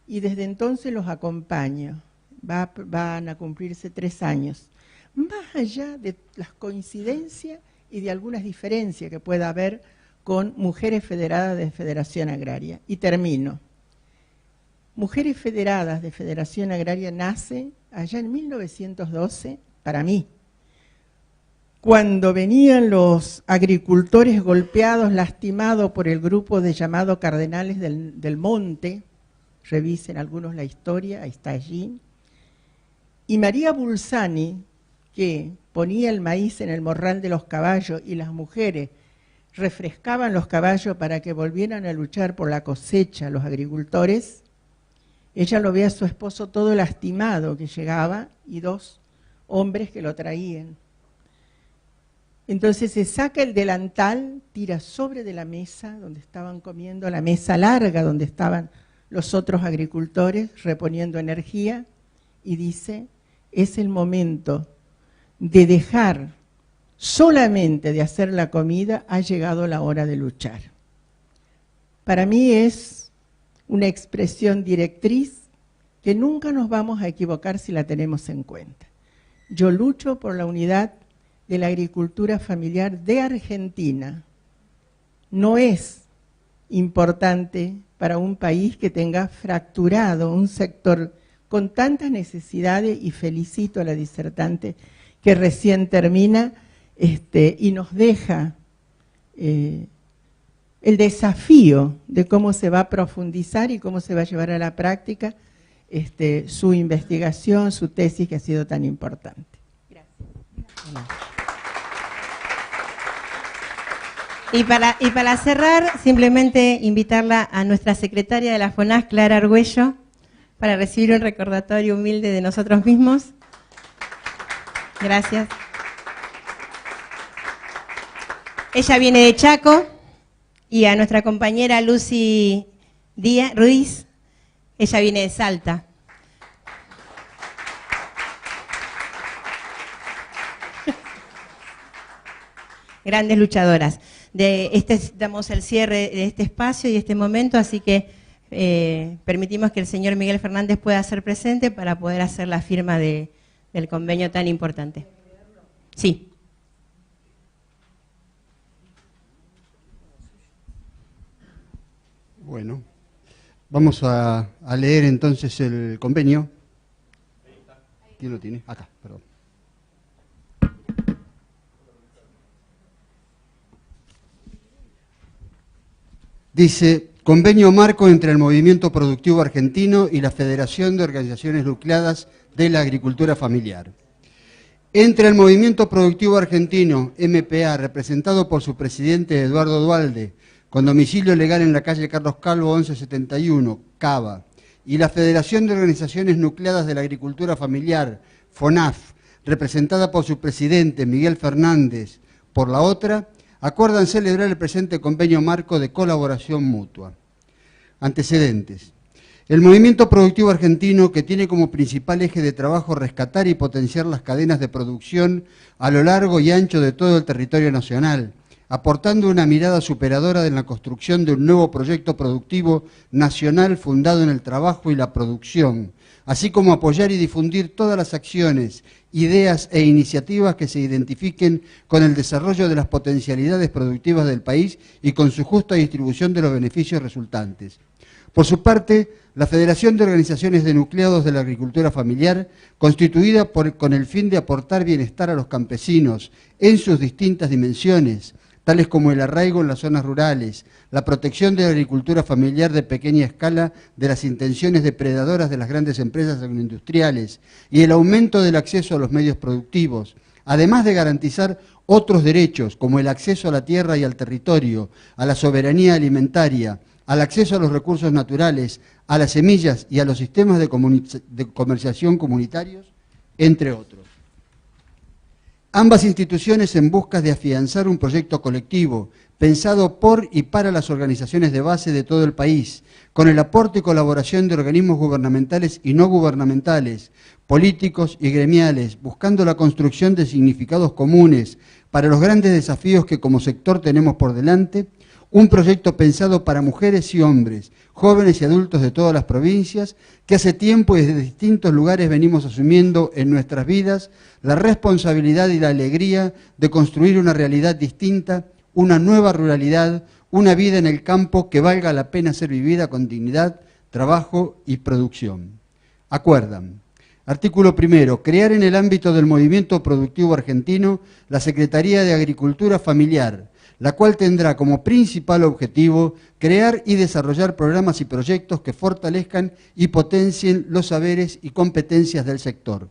Y desde entonces los acompaño. Van a cumplirse 3 años. Más allá de las coincidencias y de algunas diferencias que pueda haber con Mujeres Federadas de Federación Agraria. Y termino. Mujeres Federadas de Federación Agraria nace allá en 1912, para mí, cuando venían los agricultores golpeados, lastimados por el grupo de llamado Cardenales del Monte, revisen algunos la historia, ahí está allí, y María Bulzani, que ponía el maíz en el morral de los caballos y las mujeres refrescaban los caballos para que volvieran a luchar por la cosecha los agricultores, ella lo ve a su esposo todo lastimado que llegaba y 2 hombres que lo traían. Entonces se saca el delantal, tira sobre de la mesa donde estaban comiendo, la mesa larga donde estaban los otros agricultores reponiendo energía, y dice, es el momento de dejar solamente de hacer la comida, ha llegado la hora de luchar. Para mí es una expresión directriz que nunca nos vamos a equivocar si la tenemos en cuenta. Yo lucho por la unidad de la agricultura familiar de Argentina. No es importante para un país que tenga fracturado un sector con tantas necesidades, y felicito a la disertante que recién termina y nos deja el desafío de cómo se va a profundizar y cómo se va a llevar a la práctica su investigación, su tesis que ha sido tan importante. Gracias. Y para cerrar, simplemente invitarla a nuestra secretaria de la FONAS, Clara Argüello, para recibir un recordatorio humilde de nosotros mismos. Gracias. Ella viene de Chaco, y a nuestra compañera Lucy Ruiz, ella viene de Salta. Grandes luchadoras. Damos el cierre de este espacio y este momento, así que permitimos que el señor Miguel Fernández pueda ser presente para poder hacer la firma del convenio tan importante. Sí. Bueno, vamos a leer entonces el convenio. ¿Quién lo tiene? Acá, perdón. Dice, convenio marco entre el Movimiento Productivo Argentino y la Federación de Organizaciones Nucleadas de la Agricultura Familiar. Entre el Movimiento Productivo Argentino, MPA, representado por su presidente Eduardo Duhalde, con domicilio legal en la calle Carlos Calvo 1171, Cava, y la Federación de Organizaciones Nucleadas de la Agricultura Familiar, FONAF, representada por su presidente Miguel Fernández, por la otra, acuerdan celebrar el presente convenio marco de colaboración mutua. Antecedentes. El Movimiento Productivo Argentino, que tiene como principal eje de trabajo rescatar y potenciar las cadenas de producción a lo largo y ancho de todo el territorio nacional, aportando una mirada superadora en la construcción de un nuevo proyecto productivo nacional fundado en el trabajo y la producción, así como apoyar y difundir todas las acciones, ideas e iniciativas que se identifiquen con el desarrollo de las potencialidades productivas del país y con su justa distribución de los beneficios resultantes. Por su parte, la Federación de Organizaciones de Nucleados de la Agricultura Familiar, constituida con el fin de aportar bienestar a los campesinos en sus distintas dimensiones, tales como el arraigo en las zonas rurales, la protección de la agricultura familiar de pequeña escala de las intenciones depredadoras de las grandes empresas agroindustriales y el aumento del acceso a los medios productivos, además de garantizar otros derechos como el acceso a la tierra y al territorio, a la soberanía alimentaria, al acceso a los recursos naturales, a las semillas y a los sistemas de comercialización comunitarios, entre otros. Ambas instituciones en busca de afianzar un proyecto colectivo, pensado por y para las organizaciones de base de todo el país, con el aporte y colaboración de organismos gubernamentales y no gubernamentales, políticos y gremiales, buscando la construcción de significados comunes para los grandes desafíos que como sector tenemos por delante, un proyecto pensado para mujeres y hombres, jóvenes y adultos de todas las provincias, que hace tiempo y desde distintos lugares venimos asumiendo en nuestras vidas la responsabilidad y la alegría de construir una realidad distinta, una nueva ruralidad, una vida en el campo que valga la pena ser vivida con dignidad, trabajo y producción. Acuerdan. Artículo primero. Crear en el ámbito del movimiento productivo argentino la Secretaría de Agricultura Familiar, la cual tendrá como principal objetivo crear y desarrollar programas y proyectos que fortalezcan y potencien los saberes y competencias del sector.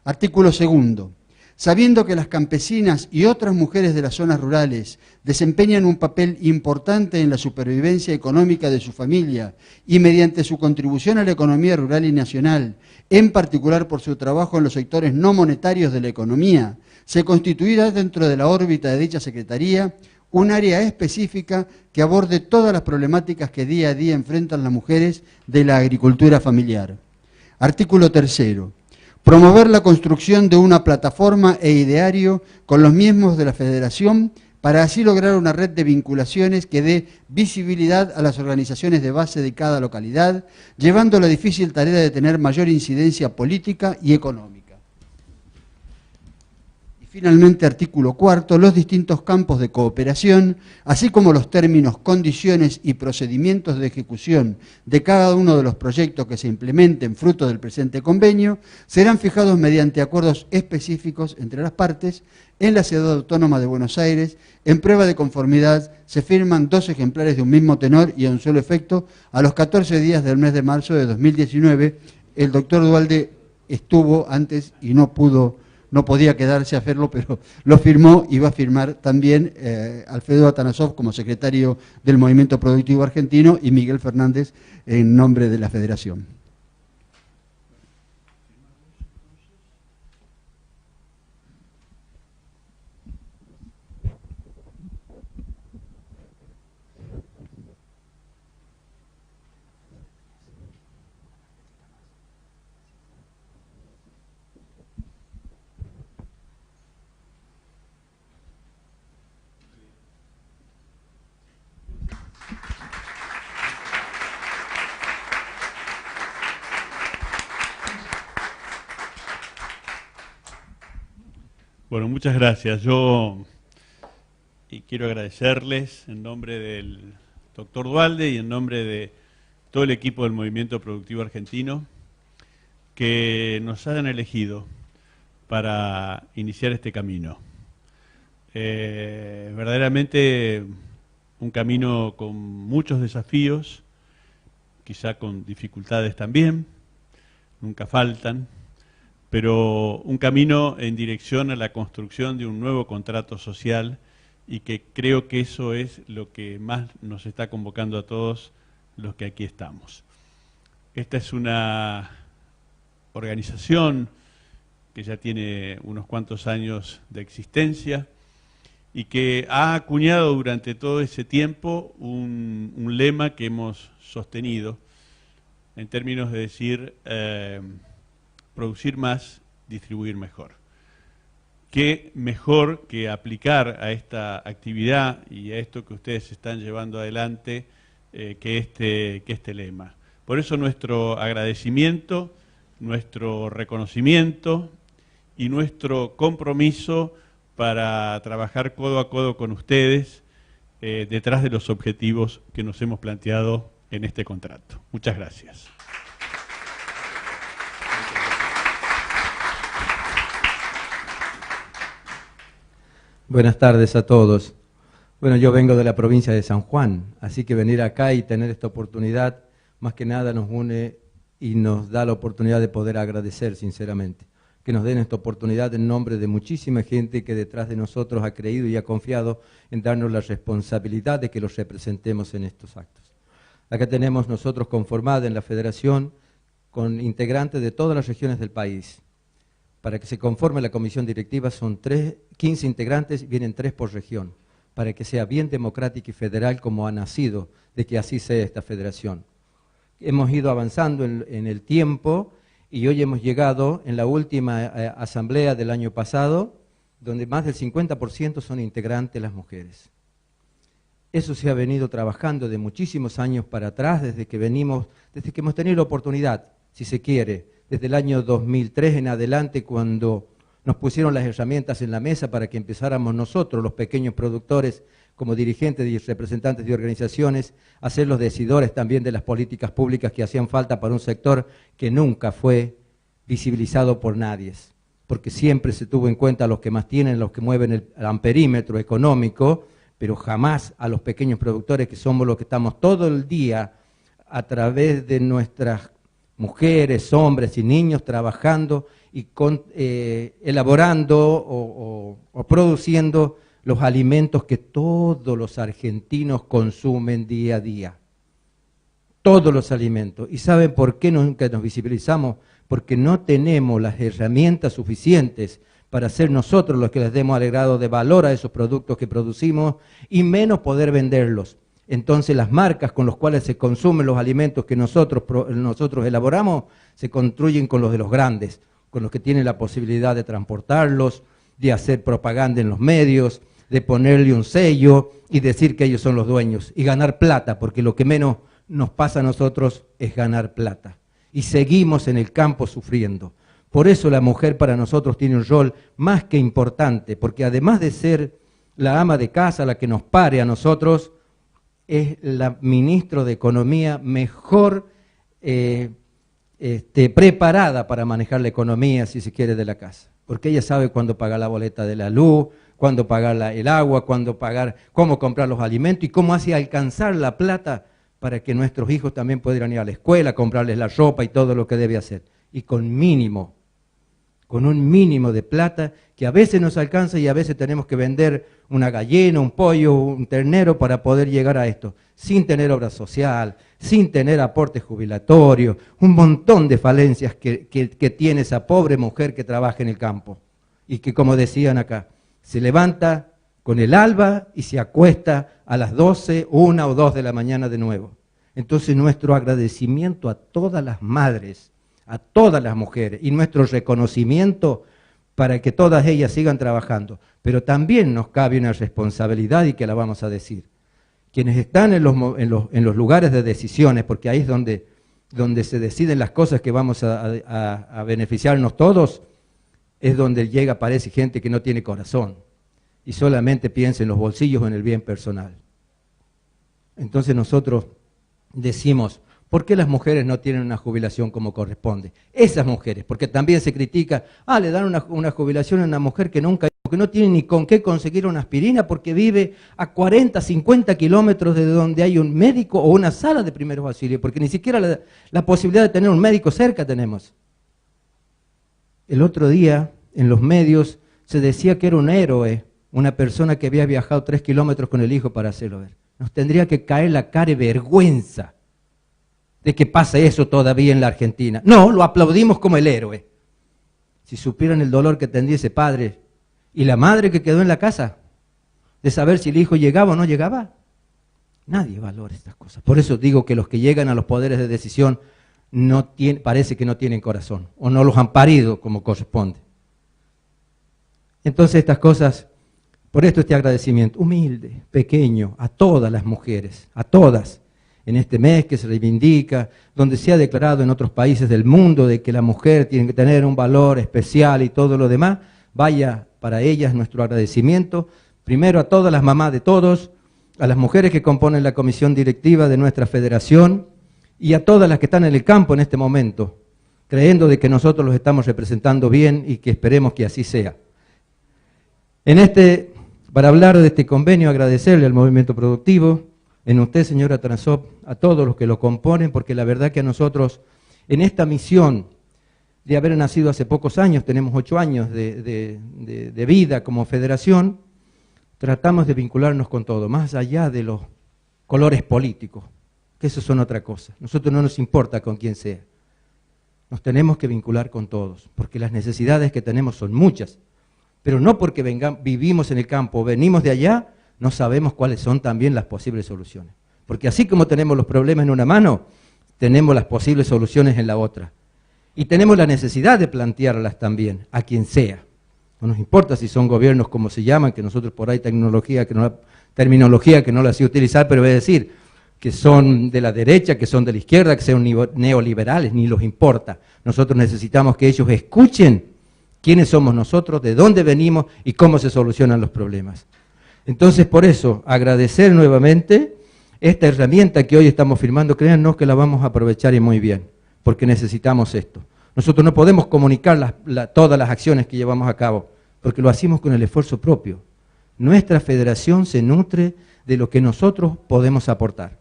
Artículo segundo. Sabiendo que las campesinas y otras mujeres de las zonas rurales desempeñan un papel importante en la supervivencia económica de su familia y mediante su contribución a la economía rural y nacional, en particular por su trabajo en los sectores no monetarios de la economía, se constituirá dentro de la órbita de dicha Secretaría un área específica que aborde todas las problemáticas que día a día enfrentan las mujeres de la agricultura familiar. Artículo tercero. Promover la construcción de una plataforma e ideario con los miembros de la Federación para así lograr una red de vinculaciones que dé visibilidad a las organizaciones de base de cada localidad, llevando la difícil tarea de tener mayor incidencia política y económica. Finalmente, artículo cuarto, los distintos campos de cooperación, así como los términos, condiciones y procedimientos de ejecución de cada uno de los proyectos que se implementen fruto del presente convenio, serán fijados mediante acuerdos específicos entre las partes en la Ciudad Autónoma de Buenos Aires. En prueba de conformidad se firman 2 ejemplares de un mismo tenor y a un solo efecto a los 14 días del mes de marzo de 2019. El doctor Duhalde estuvo antes y no podía quedarse a hacerlo, pero lo firmó y va a firmar también Alfredo Atanasov como secretario del Movimiento Productivo Argentino y Miguel Fernández en nombre de la Federación. Bueno, muchas gracias. Yo quiero agradecerles en nombre del doctor Duhalde y en nombre de todo el equipo del Movimiento Productivo Argentino que nos hayan elegido para iniciar este camino. Verdaderamente un camino con muchos desafíos, quizá con dificultades también, nunca faltan, pero un camino en dirección a la construcción de un nuevo contrato social y que creo que eso es lo que más nos está convocando a todos los que aquí estamos. Esta es una organización que ya tiene unos cuantos años de existencia y que ha acuñado durante todo ese tiempo un lema que hemos sostenido en términos de decir producir más, distribuir mejor. qué mejor que aplicar a esta actividad y a esto que ustedes están llevando adelante que este lema. Por eso nuestro agradecimiento, nuestro reconocimiento y nuestro compromiso para trabajar codo a codo con ustedes detrás de los objetivos que nos hemos planteado en este contrato. Muchas gracias. Buenas tardes a todos. Bueno, yo vengo de la provincia de San Juan, así que venir acá y tener esta oportunidad, más que nada nos une y nos da la oportunidad de poder agradecer sinceramente, que nos den esta oportunidad en nombre de muchísima gente que detrás de nosotros ha creído y ha confiado en darnos la responsabilidad de que los representemos en estos actos. Acá tenemos nosotros conformada en la federación con integrantes de todas las regiones del país. Para que se conforme la comisión directiva son 15 integrantes, vienen 3 por región, para que sea bien democrática y federal como ha nacido de que así sea esta federación. Hemos ido avanzando en el tiempo y hoy hemos llegado en la última asamblea del año pasado, donde más del 50% son integrantes las mujeres. Eso se ha venido trabajando de muchísimos años para atrás, desde que hemos tenido la oportunidad, si se quiere, desde el año 2003 en adelante, cuando nos pusieron las herramientas en la mesa para que empezáramos nosotros, los pequeños productores, como dirigentes y representantes de organizaciones, a ser los decidores también de las políticas públicas que hacían falta para un sector que nunca fue visibilizado por nadie, porque siempre se tuvo en cuenta a los que más tienen, los que mueven el amperímetro económico, pero jamás a los pequeños productores que somos los que estamos todo el día a través de nuestras mujeres, hombres y niños trabajando y elaborando o produciendo los alimentos que todos los argentinos consumen día a día. Todos los alimentos. ¿Y saben por qué nunca nos visibilizamos? Porque no tenemos las herramientas suficientes para ser nosotros los que les demos agregado de valor a esos productos que producimos y menos poder venderlos. Entonces las marcas con las cuales se consumen los alimentos que nosotros elaboramos se construyen con los de los grandes, con los que tienen la posibilidad de transportarlos, de hacer propaganda en los medios, de ponerle un sello y decir que ellos son los dueños y ganar plata, porque lo que menos nos pasa a nosotros es ganar plata. Y seguimos en el campo sufriendo. Por eso la mujer para nosotros tiene un rol más que importante, porque además de ser la ama de casa, la que nos pare a nosotros, es la ministra de Economía mejor preparada para manejar la economía, si se quiere, de la casa. Porque ella sabe cuándo pagar la boleta de la luz, cuándo pagar el agua, cómo comprar los alimentos y cómo hace alcanzar la plata para que nuestros hijos también puedan ir a la escuela, comprarles la ropa y todo lo que debe hacer. Y con un mínimo de plata que a veces nos alcanza y a veces tenemos que vender una gallina, un pollo, un ternero para poder llegar a esto, sin tener obra social, sin tener aporte jubilatorio, un montón de falencias que tiene esa pobre mujer que trabaja en el campo y que, como decían acá, se levanta con el alba y se acuesta a las 12, 1 o 2 de la mañana de nuevo. Entonces nuestro agradecimiento a todas las madres, a todas las mujeres y nuestro reconocimiento para que todas ellas sigan trabajando. Pero también nos cabe una responsabilidad y que la vamos a decir. Quienes están en los lugares de decisiones, porque ahí es donde se deciden las cosas que vamos a beneficiarnos todos, es donde aparece gente que no tiene corazón y solamente piensa en los bolsillos o en el bien personal. Entonces nosotros decimos, ¿por qué las mujeres no tienen una jubilación como corresponde? Esas mujeres, porque también se critica, le dan una jubilación a una mujer que no tiene ni con qué conseguir una aspirina porque vive a 40, 50 kilómetros de donde hay un médico o una sala de primeros auxilios, porque ni siquiera la posibilidad de tener un médico cerca tenemos. El otro día, en los medios, se decía que era un héroe, una persona que había viajado 3 kilómetros con el hijo para hacerlo ver. Nos tendría que caer la cara de vergüenza de que pase eso todavía en la Argentina. No, lo aplaudimos como el héroe. Si supieran el dolor que tendría ese padre y la madre que quedó en la casa, de saber si el hijo llegaba o no llegaba, nadie valora estas cosas. Por eso digo que los que llegan a los poderes de decisión parece que no tienen corazón, o no los han parido como corresponde. Entonces estas cosas, por esto este agradecimiento humilde, pequeño, a todas las mujeres, a todas, en este mes que se reivindica, donde se ha declarado en otros países del mundo de que la mujer tiene que tener un valor especial y todo lo demás, vaya para ellas nuestro agradecimiento, primero a todas las mamás de todos, a las mujeres que componen la comisión directiva de nuestra federación y a todas las que están en el campo en este momento, creyendo de que nosotros los estamos representando bien y que esperemos que así sea. Para hablar de este convenio, agradecerle al movimiento productivo, en usted, señora Transop, a todos los que lo componen, porque la verdad que a nosotros, en esta misión de haber nacido hace pocos años, tenemos 8 años de vida como federación, tratamos de vincularnos con todo, más allá de los colores políticos, que eso son otra cosa. Nosotros no nos importa con quién sea. Nos tenemos que vincular con todos, porque las necesidades que tenemos son muchas, pero no porque vivimos en el campo, venimos de allá, no sabemos cuáles son también las posibles soluciones. Porque así como tenemos los problemas en una mano, tenemos las posibles soluciones en la otra. Y tenemos la necesidad de plantearlas también, a quien sea. No nos importa si son gobiernos como se llaman, que nosotros por ahí terminología que no la sé utilizar, pero voy a decir que son de la derecha, que son de la izquierda, que sean neoliberales, ni los importa. Nosotros necesitamos que ellos escuchen quiénes somos nosotros, de dónde venimos y cómo se solucionan los problemas. Entonces, por eso, agradecer nuevamente esta herramienta que hoy estamos firmando, créannos que la vamos a aprovechar y muy bien, porque necesitamos esto. Nosotros no podemos comunicar todas las acciones que llevamos a cabo, porque lo hacemos con el esfuerzo propio. Nuestra federación se nutre de lo que nosotros podemos aportar.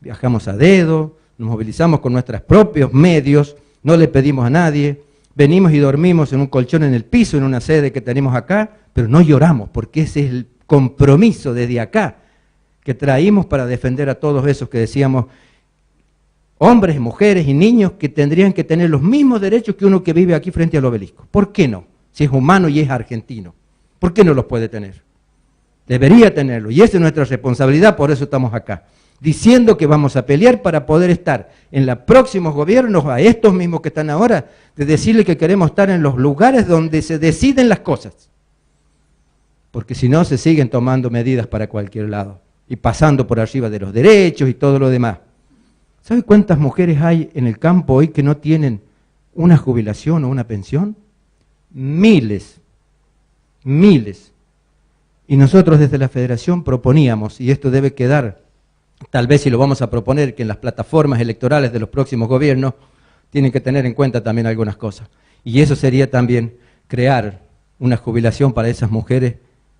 Viajamos a dedo, nos movilizamos con nuestros propios medios, no le pedimos a nadie, venimos y dormimos en un colchón en el piso, en una sede que tenemos acá, pero no lloramos, porque ese es el compromiso desde acá que traímos para defender a todos esos que decíamos, hombres, mujeres y niños que tendrían que tener los mismos derechos que uno que vive aquí frente al obelisco. ¿Por qué no? Si es humano y es argentino. ¿Por qué no los puede tener? Debería tenerlo, y esa es nuestra responsabilidad, por eso estamos acá, diciendo que vamos a pelear para poder estar en los próximos gobiernos, a estos mismos que están ahora, de decirle que queremos estar en los lugares donde se deciden las cosas. Porque si no, se siguen tomando medidas para cualquier lado, y pasando por arriba de los derechos y todo lo demás. ¿Sabe cuántas mujeres hay en el campo hoy que no tienen una jubilación o una pensión? Miles, miles. Y nosotros desde la Federación proponíamos, y esto debe quedar, tal vez si lo vamos a proponer, que en las plataformas electorales de los próximos gobiernos tienen que tener en cuenta también algunas cosas. Y eso sería también crear una jubilación para esas mujeres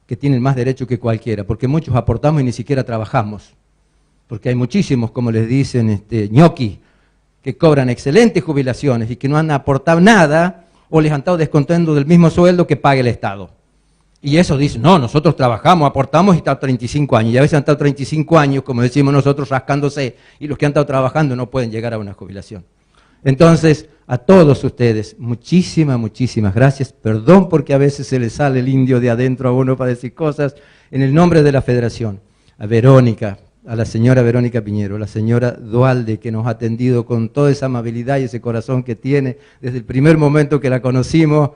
que tienen más derecho que cualquiera, porque muchos aportamos y ni siquiera trabajamos. Porque hay muchísimos, como les dicen, ñoquis, que cobran excelentes jubilaciones y que no han aportado nada o les han estado descontando del mismo sueldo que pague el Estado. Y eso dicen, no, nosotros trabajamos, aportamos y están 35 años. Y a veces han estado 35 años, como decimos nosotros, rascándose, y los que han estado trabajando no pueden llegar a una jubilación. Entonces, a todos ustedes, muchísimas, muchísimas gracias. Perdón porque a veces se le sale el indio de adentro a uno para decir cosas. En el nombre de la Federación, a Verónica, a la señora Verónica Piñero, a la señora Dualde, que nos ha atendido con toda esa amabilidad y ese corazón que tiene desde el primer momento que la conocimos,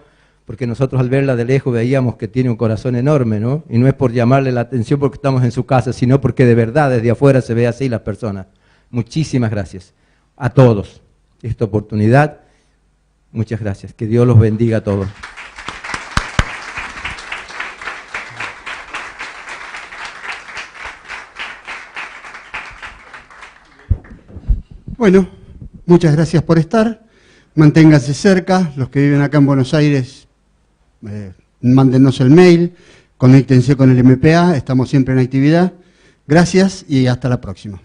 porque nosotros al verla de lejos veíamos que tiene un corazón enorme, ¿no? Y no es por llamarle la atención porque estamos en su casa, sino porque de verdad desde afuera se ve así las personas. Muchísimas gracias a todos. Esta oportunidad, muchas gracias. Que Dios los bendiga a todos. Bueno, muchas gracias por estar. Manténganse cerca. Los que viven acá en Buenos Aires, mándennos el mail, conéctense con el MPA, estamos siempre en actividad. Gracias y hasta la próxima.